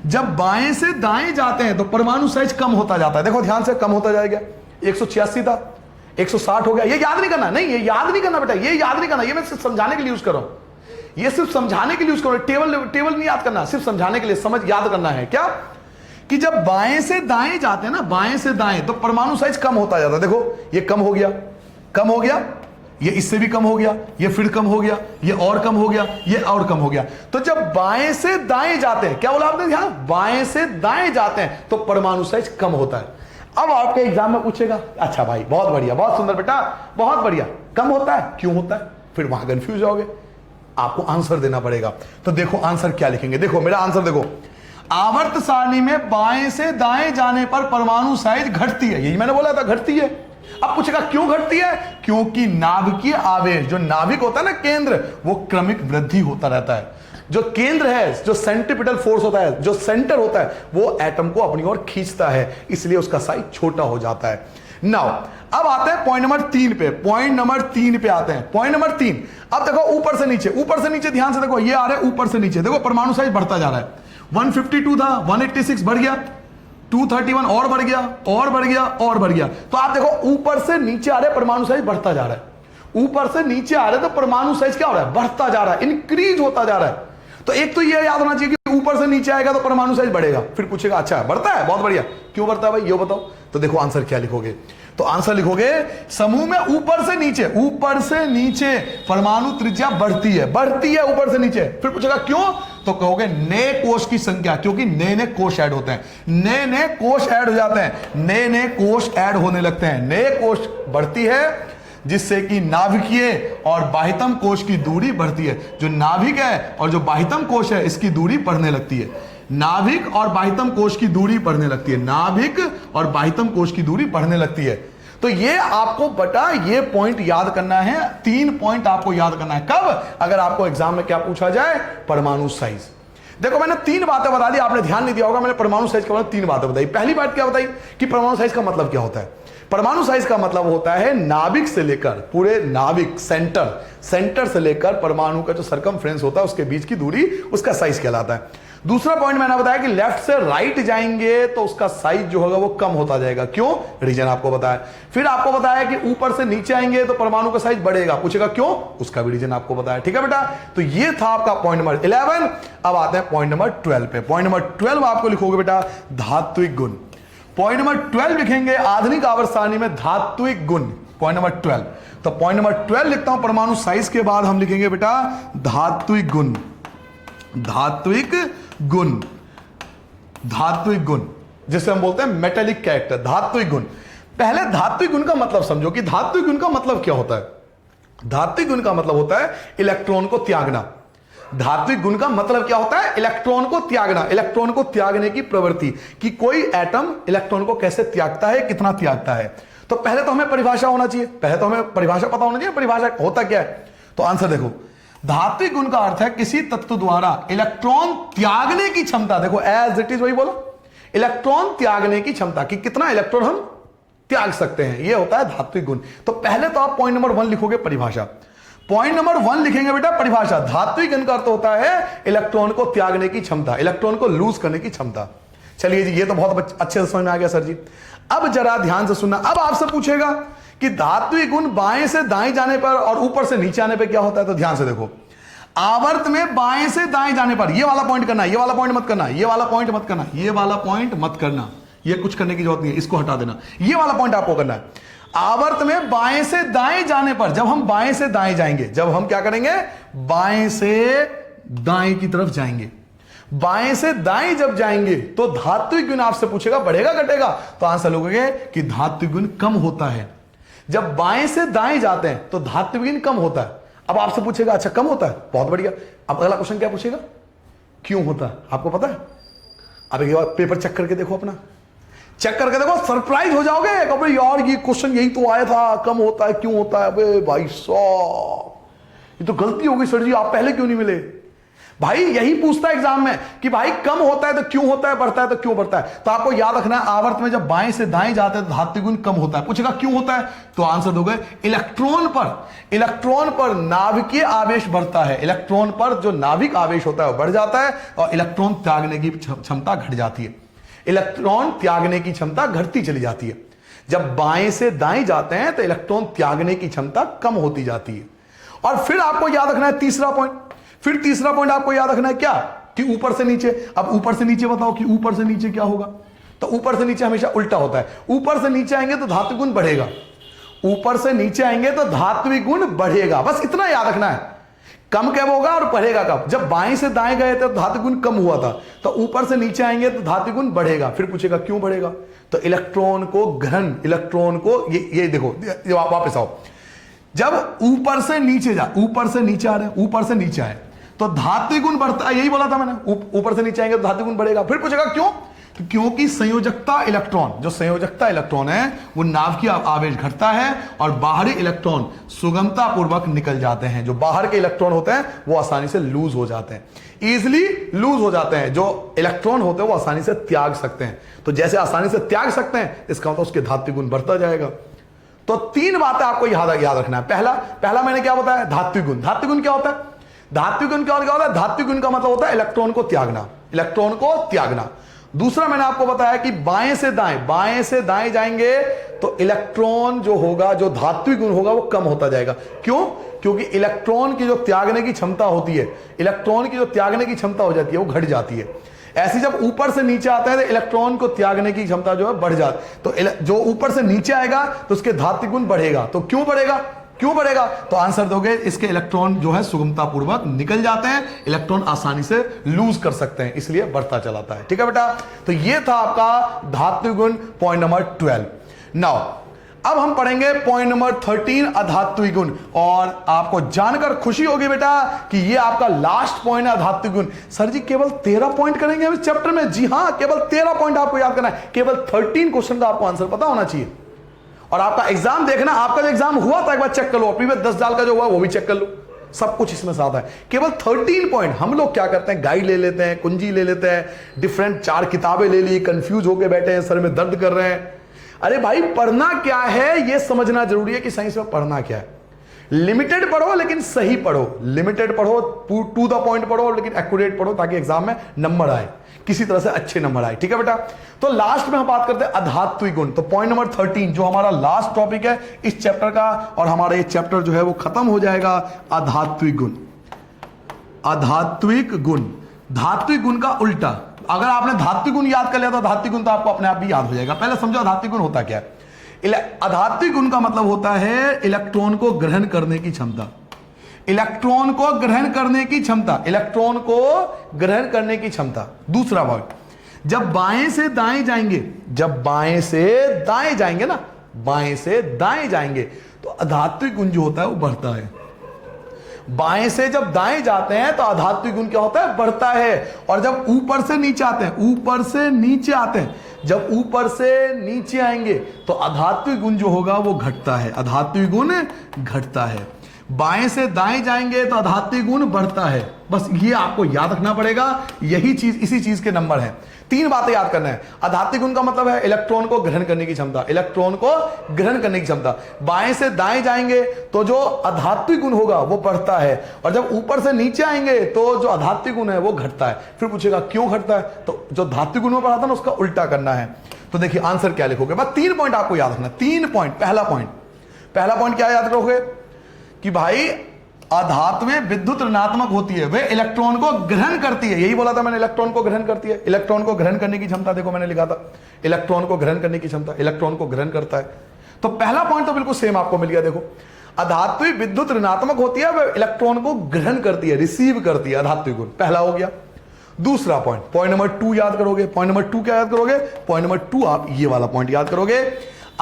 जब बाएं से दाएं जाते हैं तो परमाणु साइज कम होता जाता है। देखो ध्यान से, कम होता जाएगा। 186 था, 160 हो गया। ये याद नहीं करना, नहीं ये याद नहीं करना बेटा, ये याद नहीं करना, ये मैं सिर्फ समझाने के लिए यूज कर रहा हूं। ये सिर्फ समझाने के लिए यूज कर रहा हूं, टेबल नहीं याद करना, सिर्फ समझाने के लिए, समझ याद करना है। क्या? कि जब बाएं से दाएं जाते हैं ना, बाएं से दाएं, तो परमाणु साइज कम होता जाता है। देखो ये कम हो गया, कम हो गया, ये इससे भी कम हो गया, ये फिर कम हो गया, ये और कम हो गया, ये और कम हो गया। तो जब बाएं से दाएं जाते हैं, क्या बोला आपने? ध्यान, बाएं से दाएं जाते हैं तो परमाणु साइज कम होता है। अब आपके एग्जाम में पूछेगा, अच्छा भाई बहुत बढ़िया, बहुत सुंदर बेटा, बहुत बढ़िया, कम होता है, क्यों होता है? फिर वहां कंफ्यूज होगे, आपको आंसर देना पड़ेगा। तो देखो आंसर क्या लिखेंगे, देखो मेरा आंसर देखो, आवर्त सारणी में बाएं से दाएं जाने पर परमाणु साइज घटती है। यही मैंने बोला था, घटती है। अब पूछेगा क्यों घटती है? क्योंकि नाभिकीय आवेश, जो नाभिक होता है ना केंद्र, वो क्रमिक वृद्धि होता रहता है। जो केंद्र है, जो सेंट्रीपिटल फोर्स होता है, जो सेंटर होता है, वो एटम को अपनी ओर खींचता है, इसलिए उसका साइज छोटा हो जाता है। नाउ अब आते हैं पॉइंट नंबर 3 पे। पॉइंट नंबर 3 पे आते हैं। पॉइंट नंबर 3, अब देखो ऊपर से नीचे, ऊपर से नीचे ध्यान से देखो, ये आ रहा है ऊपर से नीचे। देखो परमाणु साइज बढ़ता जा रहा है। 152 था, 186 बढ़ गया, 231 और बढ़ गया, और बढ़ गया, और बढ़ गया। तो आप देखो ऊपर से नीचे आ रहे, परमाणु साइज बढ़ता जा रहा है। ऊपर से नीचे आ रहे तो परमाणु साइज क्या हो रहा है? बढ़ता जा रहा है, इंक्रीज होता जा रहा है। तो एक तो ये याद होना चाहिए कि ऊपर से नीचे आएगा तो परमाणु साइज बढ़ेगा। फिर पूछेगा अच्छा बढ़ता है, बहुत बढ़िया, क्यों बढ़ता है भाई ये बताओ। तो देखो आंसर क्या लिखोगे, तो आंसर लिखोगे समूह में ऊपर से नीचे परमाणु त्रिज्या बढ़ती है, ऊपर से नीचे। फिर पूछेगा क्यों, तो कहोगे नए कोश की संख्या, क्योंकि नए कोश ऐड होते हैं, नए कोश ऐड हो जाते हैं, नए कोश ऐड होने लगते हैं, नए कोश बढ़ती है, जिससे कि नाभिकीय और बाह्यतम कोश की दूरी बढ़ती है। जो नाभिक है और जो बाह्यतम कोश है, इसकी दूरी बढ़ने लगती है। नाभिक और बाह्यतम कोश की दूरी बढ़ने लगती है, नाभिक और बाह्यतम कोश की दूरी बढ़ने लगती है। तो ये आपको बटा, ये पॉइंट याद करना है, 3 पॉइंट आपको याद करना है। कब? अगर आपको एग्जाम में क्या पूछा जाए, परमाणु साइज। देखो मैंने 3 बातें बता दी, आपने ध्यान नहीं दिया होगा, मैंने परमाणु साइज के बारे में 3 बातें बताई। पहली बात क्या बताई कि परमाणु साइज का मतलब क्या होता है। परमाणु साइज का मतलब होता है नाभिक से लेकर, पूरे नाभिक सेंटर से लेकर परमाणु का जो सरकमफ्रेंस होता है उसके बीच की दूरी, उसका साइज कहलाता है। दूसरा पॉइंट मैंने बताया कि लेफ्ट से राइट जाएंगे तो उसका साइज जो होगा वो कम होता जाएगा। क्यों? रीजन आपको बताया। फिर आपको बताया कि ऊपर से नीचे आएंगे तो परमाणु का साइज बढ़ेगा, पूछेगा क्यों, उसका भी रीजन आपको बताया। ठीक है बेटा, तो ये था आपका पॉइंट नंबर 11। अब आते हैं पॉइंट नंबर 12 पे। पॉइंट नंबर 12 आपको लिखोगे बेटा धात्विक गुण। पॉइंट नंबर 12 लिखेंगे आधुनिक आवर्त सारणी में धात्विक गुण, पॉइंट नंबर 12। तो पॉइंट नंबर 12 लिखता हूं, परमाणु साइज के बाद हम लिखेंगे बेटा धात्विक गुण। धात्विक गुण, धात्विक गुण जिसे हम बोलते हैं मेटेलिक कैरेक्टर, धात्विक गुण। पहले धात्विक गुण का मतलब समझो कि धात्विक गुण का मतलब क्या होता है। धात्विक गुण का मतलब होता है इलेक्ट्रॉन को त्यागना। धात्विक गुण का मतलब क्या होता है? इलेक्ट्रॉन को त्यागना, इलेक्ट्रॉन को त्यागने की प्रवृत्ति, कि कोई एटम इलेक्ट्रॉन को कैसे त्यागता है, कितना त्यागता है। तो पहले तो हमें परिभाषा होना चाहिए, पहले तो हमें परिभाषा पता होना चाहिए, परिभाषा होता क्या है। तो आंसर देखो, धात्विक गुण का अर्थ है किसी तत्व द्वारा इलेक्ट्रॉन त्यागने की क्षमता। देखो एज इट इज वही बोलो, इलेक्ट्रॉन त्यागने की क्षमता, कि कितना इलेक्ट्रॉन हम त्याग सकते हैं, यह होता है धात्विक गुण। तो पहले तो आप पॉइंट नंबर 1 लिखोगे परिभाषा, पॉइंट नंबर 1 लिखेंगे बेटा परिभाषा। धात्विक गुण का अर्थ होता है इलेक्ट्रॉन को त्यागने की क्षमता, इलेक्ट्रॉन को लूज करने की क्षमता। चलिए जी, ये तो बहुत अच्छे से समझ में आ गया सर जी। अब जरा ध्यान से सुनना, अब आपसे पूछेगा कि धात्विक गुण बाएं से दाएं जाने पर और ऊपर से नीचे आने पर क्या होता है। तो ध्यान से देखो, आवर्त में बाएं से दाएं जाने पर, ये वाला पॉइंट करना, ये वाला पॉइंट मत करना, ये वाला पॉइंट मत करना, ये वाला पॉइंट मत करना, ये कुछ करने की जरूरत नहीं है, इसको हटा देना। ये वाला पॉइंट आपको करना है, आवर्त में बाएं से दाएं जाने पर, जब हम बाएं से दाएं जाएंगे, जब हम क्या करेंगे, बाएं से दाएं की तरफ जाएंगे, बाएं से दाएं जब जाएंगे तो धात्विक गुण आपसे पूछेगा बढ़ेगा घटेगा। तो आंसर लोगे कि धात्विक गुण कम होता है। जब बाएं से दाएं जाते हैं तो धात्विक गुण कम होता है। अब आपसे पूछेगा अच्छा कम होता है, बहुत बढ़िया। अब अगला क्वेश्चन क्या पूछेगा, क्यों होता है, आपको पता है? अब एक बार पेपर चेक करके देखो, अपना चेक करके देखो, सरप्राइज हो जाओगे। अबे यार ये क्वेश्चन यही तो आया था, कम होता है क्यों होता है। अबे भाई साहब ये तो गलती हो गई सर जी, आप पहले क्यों नहीं मिले। भाई यही पूछता है एग्जाम में कि भाई कम होता है तो क्यों होता है, बढ़ता है तो क्यों बढ़ता है। तो आपको याद रखना है, आवर्त में जब बाएं से दाएं जाते हैं तो धात्विक गुण कम होता है। पूछेगा क्यों होता है, तो आंसर दोगे इलेक्ट्रॉन पर नाभिकीय आवेश बढ़ता है, इलेक्ट्रॉन पर जो नाभिक आवेश होता है वो बढ़ जाता है और इलेक्ट्रॉन त्यागने की क्षमता घट जाती है, इलेक्ट्रॉन त्यागने की क्षमता घटती चली जाती है। जब बाएं से दाएं जाते हैं तो इलेक्ट्रॉन त्यागने की क्षमता कम होती जाती है। और फिर आपको याद रखना है तीसरा पॉइंट, फिर तीसरा पॉइंट आपको याद रखना है क्या, कि ऊपर से नीचे। अब ऊपर से नीचे बताओ कि ऊपर से नीचे क्या होगा। तो ऊपर से नीचे हमेशा उल्टा होता है, ऊपर से नीचे आएंगे तो धात्विक गुण बढ़ेगा, ऊपर से नीचे आएंगे तो धात्विक गुण बढ़ेगा। बस इतना याद रखना है, कम कब होगा और बढ़ेगा कब। जब बाएं से दाएं गए थे तो धात्विक गुण कम हुआ था, तो ऊपर से नीचे आएंगे तो धात्विक गुण बढ़ेगा। फिर पूछेगा क्यों बढ़ेगा, तो इलेक्ट्रॉन को ग्रहण, इलेक्ट्रॉन को ये देखो वापस आओ, जब ऊपर से नीचे जा, ऊपर से नीचे आ रहे हैं, ऊपर से नीचे आए तो धात्विक गुण बढ़ता है, यही बोला था मैंने, ऊपर से नीचे आएंगे तो धात्विक गुण बढ़ेगा। फिर पूछेगा क्यों, तो क्योंकि संयोजकता इलेक्ट्रॉन, जो संयोजकता इलेक्ट्रॉन है वो नाभिकीय आवेश घटता है और बाहरी इलेक्ट्रॉन सुगमता पूर्वक निकल जाते हैं। जो बाहर के इलेक्ट्रॉन होते हैं वो आसानी से लूज हो जाते हैं, इजिली लूज हो जाते हैं। जो इलेक्ट्रॉन होते हैं वो आसानी से त्याग सकते हैं, तो जैसे आसानी से त्याग सकते हैं इसका मतलब उसके धात्विक गुण बढ़ता जाएगा। तो 3 बातें आपको याद रखना है। पहला मैंने क्या बताया, धात्विक गुण। धात्विक गुण क्या होता है, धात्विक गुण क्या होता है, धात्विक गुण का मतलब होता है इलेक्ट्रॉन को त्यागना, इलेक्ट्रॉन को त्यागना। दूसरा मैंने आपको बताया कि बाएं से दाएं जाएंगे तो इलेक्ट्रॉन जो होगा, जो धात्विक गुण होगा वो कम होता जाएगा। क्यों, क्योंकि इलेक्ट्रॉन की जो त्यागने की क्षमता होती है, इलेक्ट्रॉन की जो त्यागने की क्षमता हो जाती है वो घट जाती है। ऐसे जब ऊपर से नीचे आता है तो इलेक्ट्रॉन को त्यागने की क्षमता जो है बढ़ जाती, तो जो ऊपर से नीचे आएगा तो उसके धात्विक गुण बढ़ेगा। तो क्यों बढ़ेगा, तो आंसर दोगे इसके इलेक्ट्रॉन जो है सुगमता पूर्वक निकल जाते हैं, इलेक्ट्रॉन आसानी से लूज कर सकते हैं, इसलिए बढ़ता चलाता है। ठीक है बेटा, तो ये था आपका धात्विक गुण पॉइंट नंबर 12। नाउ अब हम पढ़ेंगे पॉइंट नंबर 13 अधात्विक गुण, और आपको जानकर खुशी होगी बेटा कि ये आपका लास्ट पॉइंट है अधात्विक गुण। सर जी केवल 13 पॉइंट करेंगे इस चैप्टर में? जी हां, केवल 13 पॉइंट आपको याद करना है, केवल 13 क्वेश्चन का आपको आंसर पता होना चाहिए। और आपका एग्जाम देखना, आपका जो एग्जाम हुआ था एक बार चेक कर लो, प्रीवियस 10 साल का जो हुआ वो भी चेक कर लो, सब कुछ इसमें साथ है। केवल 13 पॉइंट। हम लोग क्या करते हैं, गाइड ले लेते हैं, कुंजी ले लेते हैं, डिफरेंट 4 किताबें ले ली, कंफ्यूज होकर बैठे हैं, सर में दर्द कर रहे हैं। अरे भाई पढ़ना क्या है ये समझना जरूरी है कि साइंस में पढ़ना क्या है। लिमिटेड पढ़ो लेकिन सही पढ़ो, लिमिटेड पढ़ो, टू द पॉइंट पढ़ो लेकिन एक्यूरेट पढ़ो, ताकि एग्जाम में नंबर आए, किसी तरह से अच्छे नंबर आए। ठीक है बेटा, तो लास्ट में हम बात करते हैं अधात्विक गुण। तो पॉइंट नंबर 13 जो हमारा लास्ट टॉपिक है इस चैप्टर का, और हमारा ये चैप्टर जो है वो खत्म हो जाएगा। अधात्विक गुण, अधात्विक गुण, धात्विक गुण का उल्टा। अगर आपने धात्विक गुण याद कर लिया तो धात्विक गुण तो आपको अपने आप भी याद हो जाएगा। पहले समझो अधात्विक गुण होता क्या है। अधात्विक गुण का मतलब होता है इलेक्ट्रॉन को ग्रहण करने की क्षमता, इलेक्ट्रॉन को ग्रहण करने की क्षमता, इलेक्ट्रॉन को ग्रहण करने की क्षमता। दूसरा वर्ड, जब बाएं से दाएं जाएंगे, जब बाएं से दाएं जाएंगे ना, बाएं से दाएं जाएंगे तो अधात्विक गुण जो होता है वो बढ़ता है। बाएं से जब दाएं जाते हैं तो आध्यात्मिक गुण क्या होता है, बढ़ता है। और जब ऊपर से नीचे आते हैं, ऊपर से नीचे आते हैं, जब ऊपर से नीचे आएंगे तो आध्यात्मिक गुण जो होगा वो घटता है, आध्यात्मिक गुण घटता है। बाएं से दाएं जाएंगे तो आध्यात्मिक गुण बढ़ता है। बस ये आपको याद रखना पड़ेगा, यही चीज, इसी चीज के नंबर है। 3 बातें याद करना है। आध्यात्मिक गुण का मतलब है इलेक्ट्रॉन को ग्रहण करने की क्षमता, इलेक्ट्रॉन को ग्रहण करने की क्षमता। बाएं से दाएं जाएंगे तो जो आध्यात्मिक गुण होगा वो बढ़ता है, और जब ऊपर से नीचे आएंगे तो जो आध्यात्मिक गुण है वो घटता है। फिर पूछेगा क्यों घटता है, तो जो धात्विक गुण में पढ़ा था ना उसका उल्टा करना है। तो देखिए आंसर क्या लिखोगे, बस 3 पॉइंट आपको याद रखना, 3 पॉइंट। पहला पॉइंट क्या याद रखोगे कि भाई आधात में विद्युत ऋणात्मक होती है, वे इलेक्ट्रॉन को ग्रहण करती है। यही बोला था मैंने, इलेक्ट्रॉन को ग्रहण करती है। इलेक्ट्रॉन को ग्रहण करने की क्षमता, देखो मैंने लिखा था इलेक्ट्रॉन को ग्रहण करने की क्षमता, इलेक्ट्रॉन को ग्रहण करता है। तो पहला पॉइंट तो बिल्कुल सेम आपको मिल गया। देखो अधात्विक विद्युत ऋणात्मक होती है, वह इलेक्ट्रॉन को ग्रहण करती है, रिसीव करती है, अधात्विक गुण पहला हो गया। दूसरा पॉइंट नंबर 2 याद करोगे। पॉइंट नंबर 2 क्या याद करोगे, पॉइंट नंबर 2 आप ये वाला पॉइंट याद करोगे।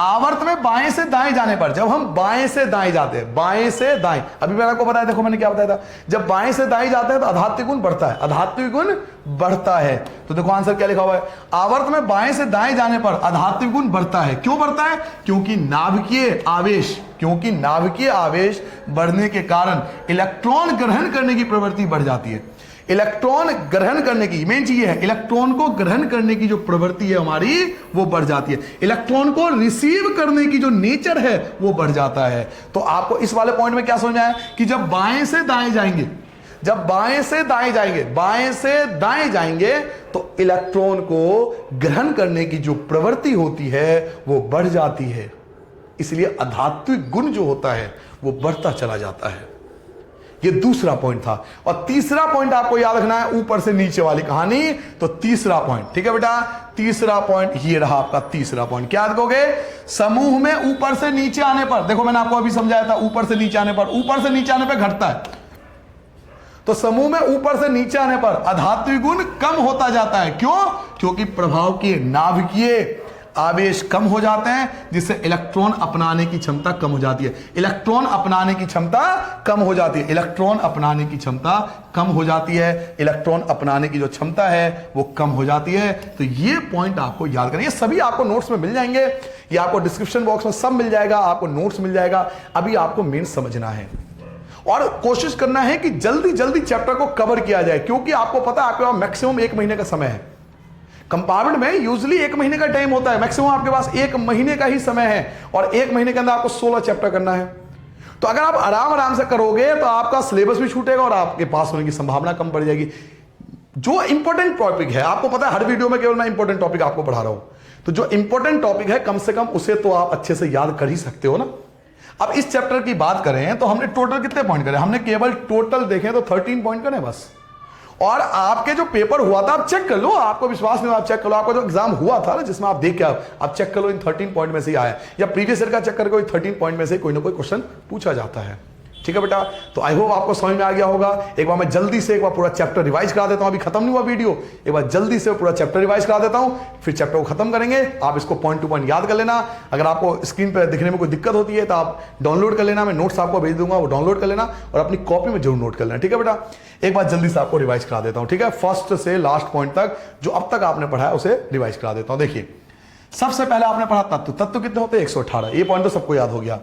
आवर्त में बाएं से दाएं जाने पर, जब हम बाएं से दाएं जाते हैं, बाएं से दाएं, अभी मैंने आपको बताया, देखो मैंने क्या बताया था, जब बाएं से दाएं जाते हैं तो आध्यात्मिक गुण बढ़ता है, आध्यात्मिक गुण बढ़ता है। तो देखो आंसर क्या लिखा हुआ है, आवर्त में बाएं से दाएं जाने पर आध्यात्मिक गुण बढ़ता है। क्यों बढ़ता है, क्योंकि नाभिकीय आवेश, क्योंकि नाभिकीय आवेश बढ़ने के कारण इलेक्ट्रॉन ग्रहण करने की प्रवृत्ति बढ़ जाती है। इलेक्ट्रॉन ग्रहण करने की मेन चीज है, इलेक्ट्रॉन को ग्रहण करने की जो प्रवृत्ति है हमारी वो बढ़ जाती है। इलेक्ट्रॉन को रिसीव करने की जो नेचर है वो बढ़ जाता है। तो आपको इस वाले पॉइंट में क्या समझना है कि जब बाएं से दाएं जाएंगे, जब बाएं से दाएं जाएंगे, बाएं से दाएं जाएंगे तो इलेक्ट्रॉन को ग्रहण करने की जो प्रवृत्ति होती है वो बढ़ जाती है। इसलिए आध्यात्मिक गुण जो होता है वो बढ़ता चला जाता है। ये दूसरा पॉइंट था। और तीसरा पॉइंट आपको याद रखना है, ऊपर से नीचे वाली कहानी। तो तीसरा पॉइंट, ठीक है बेटा, तीसरा पॉइंट ये रहा आपका तीसरा पॉइंट। क्या याद रखोगे, समूह में ऊपर से नीचे आने पर, देखो मैंने आपको अभी समझाया था, ऊपर से नीचे आने पर, ऊपर से नीचे आने पर घटता है। तो समूह में ऊपर से नीचे आने पर आध्यात्मिक गुण कम होता जाता है। क्यों, क्योंकि प्रभाव की नाभिकीय आवेश कम हो जाते हैं, जिससे इलेक्ट्रॉन अपनाने की क्षमता कम हो जाती है। इलेक्ट्रॉन अपनाने की क्षमता कम हो जाती है, इलेक्ट्रॉन अपनाने की क्षमता कम हो जाती है, इलेक्ट्रॉन अपनाने की जो क्षमता है वो कम हो जाती है। तो ये पॉइंट आपको याद करना, ये सभी आपको नोट्स में मिल जाएंगे, ये आपको डिस्क्रिप्शन बॉक्स में सब मिल जाएगा, आपको नोट्स मिल जाएगा। अभी आपको मेन समझना है और कोशिश करना है कि जल्दी जल्दी चैप्टर को कवर किया जाए, क्योंकि आपको पता है आपके पास मैक्सिमम 1 महीने का समय है। कंपार्टमेंट में यूजुअली 1 महीने का टाइम होता है, मैक्सिमम आपके पास 1 महीने का ही समय है, और 1 महीने के अंदर आपको 16 चैप्टर करना है। तो अगर आप आराम आराम से करोगे तो आपका सिलेबस भी छूटेगा और आपके पास होने की संभावना कम पड़ जाएगी। जो इंपॉर्टेंट टॉपिक है, आपको पता है हर वीडियो में केवल मैं इंपॉर्टेंट टॉपिक आपको पढ़ा रहा हूं, तो जो इंपॉर्टेंट टॉपिक है कम से कम उसे तो आप अच्छे से याद कर ही सकते हो ना। अब इस चैप्टर की बात करें तो हमने टोटल कितने पॉइंट करे, हमने केवल टोटल देखें तो 13 पॉइंट करे बस। और आपके जो पेपर हुआ था आप चेक कर लो, आपको विश्वास नहीं हो आप चेक कर लो, आपका जो एग्जाम हुआ था ना जिसमें आप देख के आप चेक कर लो, इन 13 पॉइंट में से ही आया, या प्रीवियस ईयर का चेक करके 13 पॉइंट में से कोई ना कोई क्वेश्चन पूछा जाता है। ठीक है बेटा, तो आई होप आपको समझ में आ गया होगा। एक बार मैं जल्दी से एक बार पूरा चैप्टर रिवाइज करा देता हूं, अभी खत्म नहीं हुआ वीडियो, एक बार जल्दी से पूरा चैप्टर रिवाइज करा देता हूं, फिर चैप्टर को खत्म करेंगे। आप इसको पॉइंट टू पॉइंट याद कर लेना। अगर आपको स्क्रीन पर दिखने में कोई दिक्कत होती है तो आप डाउनलोड कर लेना, मैं नोट्स आपको भेज दूंगा, वो डाउनलोड कर लेना और अपनी कॉपी में जरूर नोट कर लेना। ठीक है बेटा, एक बार जल्दी से आपको रिवाइज करा देता हूं। ठीक है, फर्स्ट से लास्ट पॉइंट तक जो अब तक आपने पढ़ा है उसे रिवाइज करा देता हूं। देखिए, सबसे पहले आपने पढ़ा तत्व, तत्व कितने होते हैं 118, ये पॉइंट तो सबको याद हो गया।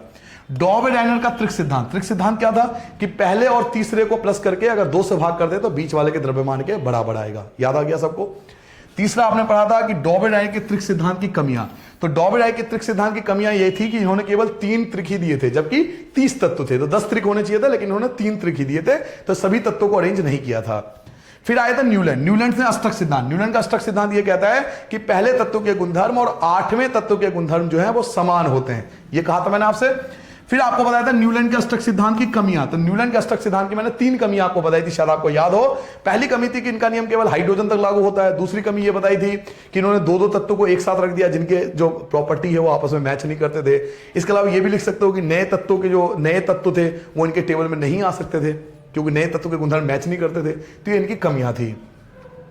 डॉबे-डायनर का त्रिक सिद्धांत, त्रिक सिद्धांत क्या था कि पहले और तीसरे को प्लस करके अगर 2 से भाग कर दे तो बीच वाले के द्रव्यमान के बराबर आएगा। याद आ गया सबको। तीसरा आपने पढ़ा था कि डॉबे-डायनर के त्रिक सिद्धांत की कमियां, तो डॉबे-डायनर के त्रिक सिद्धांत की कमियां ये थी कि इन्होंने केवल 3 त्रिक ही दिए थे, जबकि 30 तत्व थे, तो 10 त्रिक होने चाहिए था, लेकिन इन्होंने 3 त्रिक ही दिए थे, तो सभी तत्वों को अरेंज नहीं किया था। फिर आया था न्यूलैंड, न्यूलैंड ने अष्टक सिद्धांत, न्यूलैंड का अष्टक सिद्धांत ये कहता है कि पहले तत्व के गुणधर्म और 8वें तत्व के गुणधर्म जो है वो समान होते हैं, ये कहा था मैंने आपसे। फिर आपको बताया था न्यूलैंड के अष्टक सिद्धांत की कमियां, तो न्यूलैंड के अष्टक सिद्धांत की मैंने 3 कमियां आपको बताई थी, शायद आपको याद हो। पहली कमी थी कि इनका नियम केवल हाइड्रोजन तक लागू होता है। दूसरी कमी ये बताई थी कि इन्होंने 2-2 तत्वों को एक साथ रख दिया जिनके जो प्रॉपर्टी है वो आपस में मैच नहीं करते थे। इसके अलावा ये भी लिख सकते हो कि नए तत्वों के जो नए तत्व थे वो इनके टेबल में नहीं आ सकते थे क्योंकि नए तत्व के गुणधर्म मैच नहीं करते थे, तो ये इनकी कमियां थी।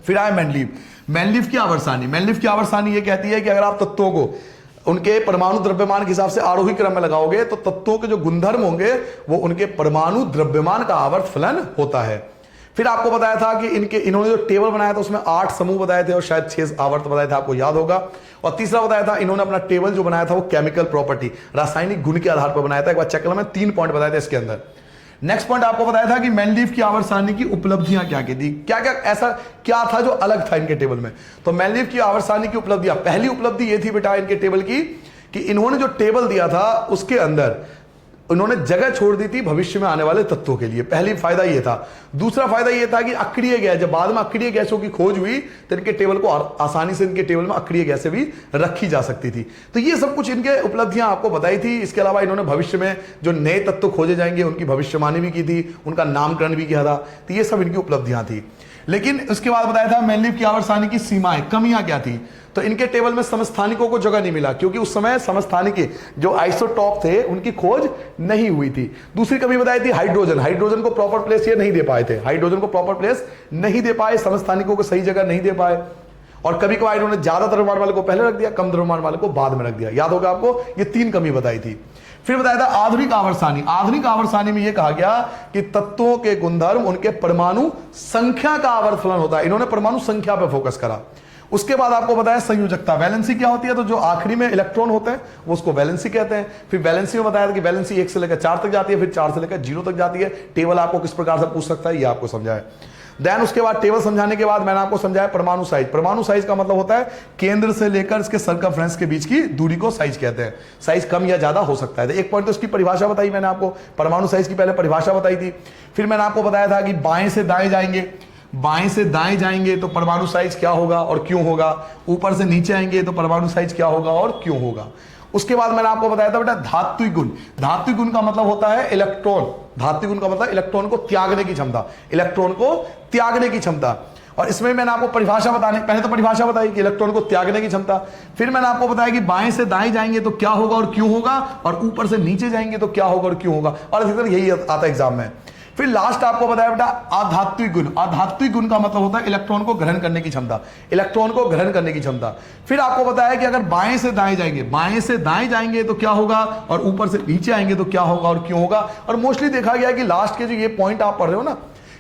फिर आया मेंडलीव, मेंडलीव की आवर्त सारणी, मेंडलीव की आवर्त सारणी ये कहती है कि अगर आप तत्वों को उनके परमाणु द्रव्यमान के हिसाब से आरोही क्रम में लगाओगे तो तत्वों के जो गुणधर्म होंगे वो उनके परमाणु द्रव्यमान का आवर्त फलन होता है। फिर आपको बताया था कि इन्होंने जो टेबल बनाया था उसमें 8 समूह बताए थे और शायद 6 आवर्त बताए थे, आपको याद होगा। और तीसरा बताया था इन्होंने अपना टेबल जो बनाया था वो केमिकल प्रॉपर्टी, रासायनिक गुण के आधार पर बनाया था। एक बार चेक करना, मैं 3 पॉइंट बताए थे इसके अंदर। नेक्स्ट पॉइंट आपको बताया था कि मेंडलीव की आवर्त सारणी की उपलब्धियां क्या क्या थी, क्या क्या ऐसा क्या था जो अलग था इनके टेबल में। तो मेंडलीव की आवर्त सारणी की उपलब्धियां, पहली उपलब्धि ये थी बेटा इनके टेबल की कि इन्होंने जो टेबल दिया था उसके अंदर उन्होंने जगह छोड़ दी थी भविष्य में आने वाले तत्वों के लिए। पहली फायदा ये था। दूसरा फायदा ये था कि अक्रिय गैस, जब बाद में अक्रिय गैसों की खोज हुई तो इनके टेबल को आसानी से इनके टेबल में अक्रिय गैसें भी रखी जा सकती थी। तो ये सब कुछ इनके उपलब्धियां आपको बताई थी। इसके अलावा इन्होंने भविष्य में जो नए तत्व खोजे जाएंगे उनकी भविष्यवाणी भी की थी, उनका नामकरण भी किया था। तो ये सब इनकी उपलब्धियां थी। लेकिन उसके बाद बताया था मेंडलीव की आवर्त सारणी की सीमाएं, कमियां क्या थी। तो इनके टेबल में समस्थानिकों को जगह नहीं मिला क्योंकि उस समय समस्थानिक जो आइसोटॉप थे उनकी खोज नहीं हुई थी। दूसरी कमी बताई थी हाइड्रोजन को प्रॉपर प्लेस ये नहीं दे पाए थे, हाइड्रोजन को प्रॉपर प्लेस नहीं दे पाए, समस्थानिकों को सही जगह नहीं दे पाए। और कभी कभार इन्होंने ज्यादा द्रव्यमान वाले को पहले रख दिया, कम द्रव्यमान वाले को बाद में रख दिया। याद होगा आपको, ये 3 कमी बताई थी। फिर बताया था आधुनिक आवर्त सारणी। आधुनिक आवर्त सारणी में यह कहा गया कि तत्वों के गुणधर्म उनके परमाणु संख्या का आवर्त फलन होता है। इन्होंने परमाणु संख्या पर फोकस करा। उसके बाद आपको बताया संयोजकता, वैलेंसी क्या होती है। तो जो आखिरी में इलेक्ट्रॉन होते हैं वो उसको वैलेंसी कहते हैं। फिर वैलेंसी में बताया था कि वैलेंसी 1 से लेकर 4 तक जाती है, फिर 4 से लेकर 0 तक जाती है। टेबल आपको किस प्रकार से पूछ सकता है ये आपको समझाया। देन उसके बाद टेबल समझाने के बाद मैंने आपको समझाया परमाणु साइज। परमाणु साइज का मतलब होता है केंद्र से लेकर इसके सर्कमफ्रेंस के बीच की दूरी को साइज कहते हैं। साइज कम या ज्यादा हो सकता है। तो एक पॉइंट तो इसकी परिभाषा बताई मैंने आपको, परमाणु साइज की पहले परिभाषा बताई थी। फिर मैंने आपको बताया था कि बाएं से दाएं जाएंगे, बाएं से दाएं जाएंगे तो परमाणु साइज क्या होगा और क्यों होगा। ऊपर से नीचे आएंगे तो परमाणु साइज क्या होगा और क्यों होगा। उसके बाद मैंने आपको बताया था बेटा धात्विक गुण। धात्विक गुण का मतलब होता है इलेक्ट्रॉन। धात्विक गुण का मतलब इलेक्ट्रॉन को त्यागने की क्षमता, इलेक्ट्रॉन को त्यागने की क्षमता। और इसमें मैंने आपको परिभाषा बताने, पहले तो परिभाषा बताई कि इलेक्ट्रॉन को त्यागने की क्षमता। फिर मैंने आपको बताया कि बाएं से दाएं जाएंगे तो क्या होगा और क्यों होगा, और ऊपर से नीचे जाएंगे तो क्या होगा और क्यों होगा। और इसी तरह यही आता है एग्जाम में। फिर लास्ट आपको बताया बेटा आधात्विक गुण। आधात्विक गुण का मतलब होता है इलेक्ट्रॉन को ग्रहण करने की क्षमता, इलेक्ट्रॉन को ग्रहण करने की क्षमता। फिर आपको बताया कि अगर बाएं से दाएं जाएंगे, बाएं से दाएं जाएंगे तो क्या होगा, और ऊपर से नीचे आएंगे तो क्या होगा और क्यों होगा। और मोस्टली देखा गया कि लास्ट के जो ये पॉइंट आप पढ़ रहे हो ना,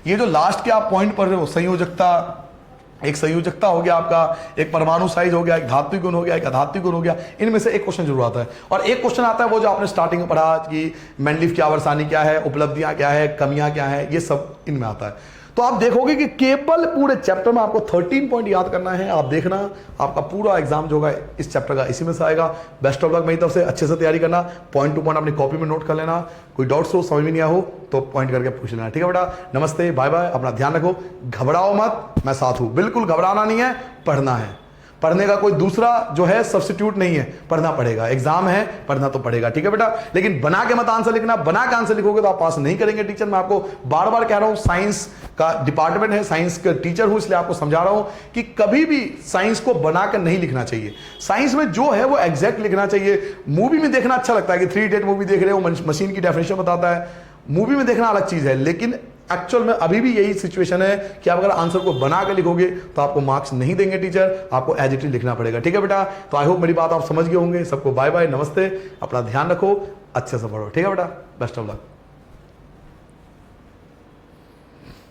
ये जो लास्ट के आप पॉइंट पढ़ रहे हो, संयोजकता, एक संयोजकता हो गया आपका, एक परमाणु साइज हो गया, एक धात्विक गुण हो गया, एक अधात्विक गुण हो गया, इनमें से एक क्वेश्चन जरूर आता है। और एक क्वेश्चन आता है वो जो आपने स्टार्टिंग में पढ़ा कि मेंडलीव की आवर्त सारणी क्या है, उपलब्धियां क्या है, कमियां क्या है, ये सब इनमें आता है। तो आप देखोगे कि केवल पूरे चैप्टर में आपको 13 पॉइंट याद करना है। आप देखना आपका पूरा एग्जाम जो होगा इस चैप्टर का इसी में से आएगा। बेस्ट ऑफ लक मेरी तरफ से, अच्छे से तैयारी करना, पॉइंट टू पॉइंट अपनी कॉपी में नोट कर लेना। कोई डाउट्स हो, समझ में नहीं आया हो तो पॉइंट करके पूछ लेना। ठीक है बेटा, नमस्ते, बाय बाय, अपना ध्यान रखो, घबराओ मत, मैं साथ हूं। बिल्कुल घबराना नहीं है, पढ़ना है। पढ़ने का कोई दूसरा जो है सब्स्टिट्यूट नहीं है, पढ़ना पड़ेगा। एग्जाम है, पढ़ना तो पड़ेगा। ठीक है बेटा, लेकिन बना के मत आंसर लिखना। बना के आंसर लिखोगे तो आप पास नहीं करेंगे टीचर। मैं आपको बार बार कह रहा हूं, साइंस का डिपार्टमेंट है, साइंस का टीचर हूं, इसलिए आपको समझा रहा हूं कि कभी भी साइंस को बनाकर नहीं लिखना चाहिए। साइंस में जो है वो एग्जैक्ट लिखना चाहिए। मूवी में देखना अच्छा लगता है कि 3 इडियट मूवी देख रहे हो, मशीन की डेफिनेशन बताता है, मूवी में देखना अलग चीज है। लेकिन एक्चुअल में अभी भी यही सिचुएशन है कि आप अगर आंसर को बना के लिखोगे तो आपको मार्क्स नहीं देंगे टीचर, आपको एज इट इज लिखना पड़ेगा। ठीक है बेटा, तो आई होप मेरी बात आप समझ गए होंगे। सबको बाय बाय, नमस्ते, अपना ध्यान रखो, अच्छे से पढ़ो। ठीक है बेटा, बेस्ट ऑफ लक।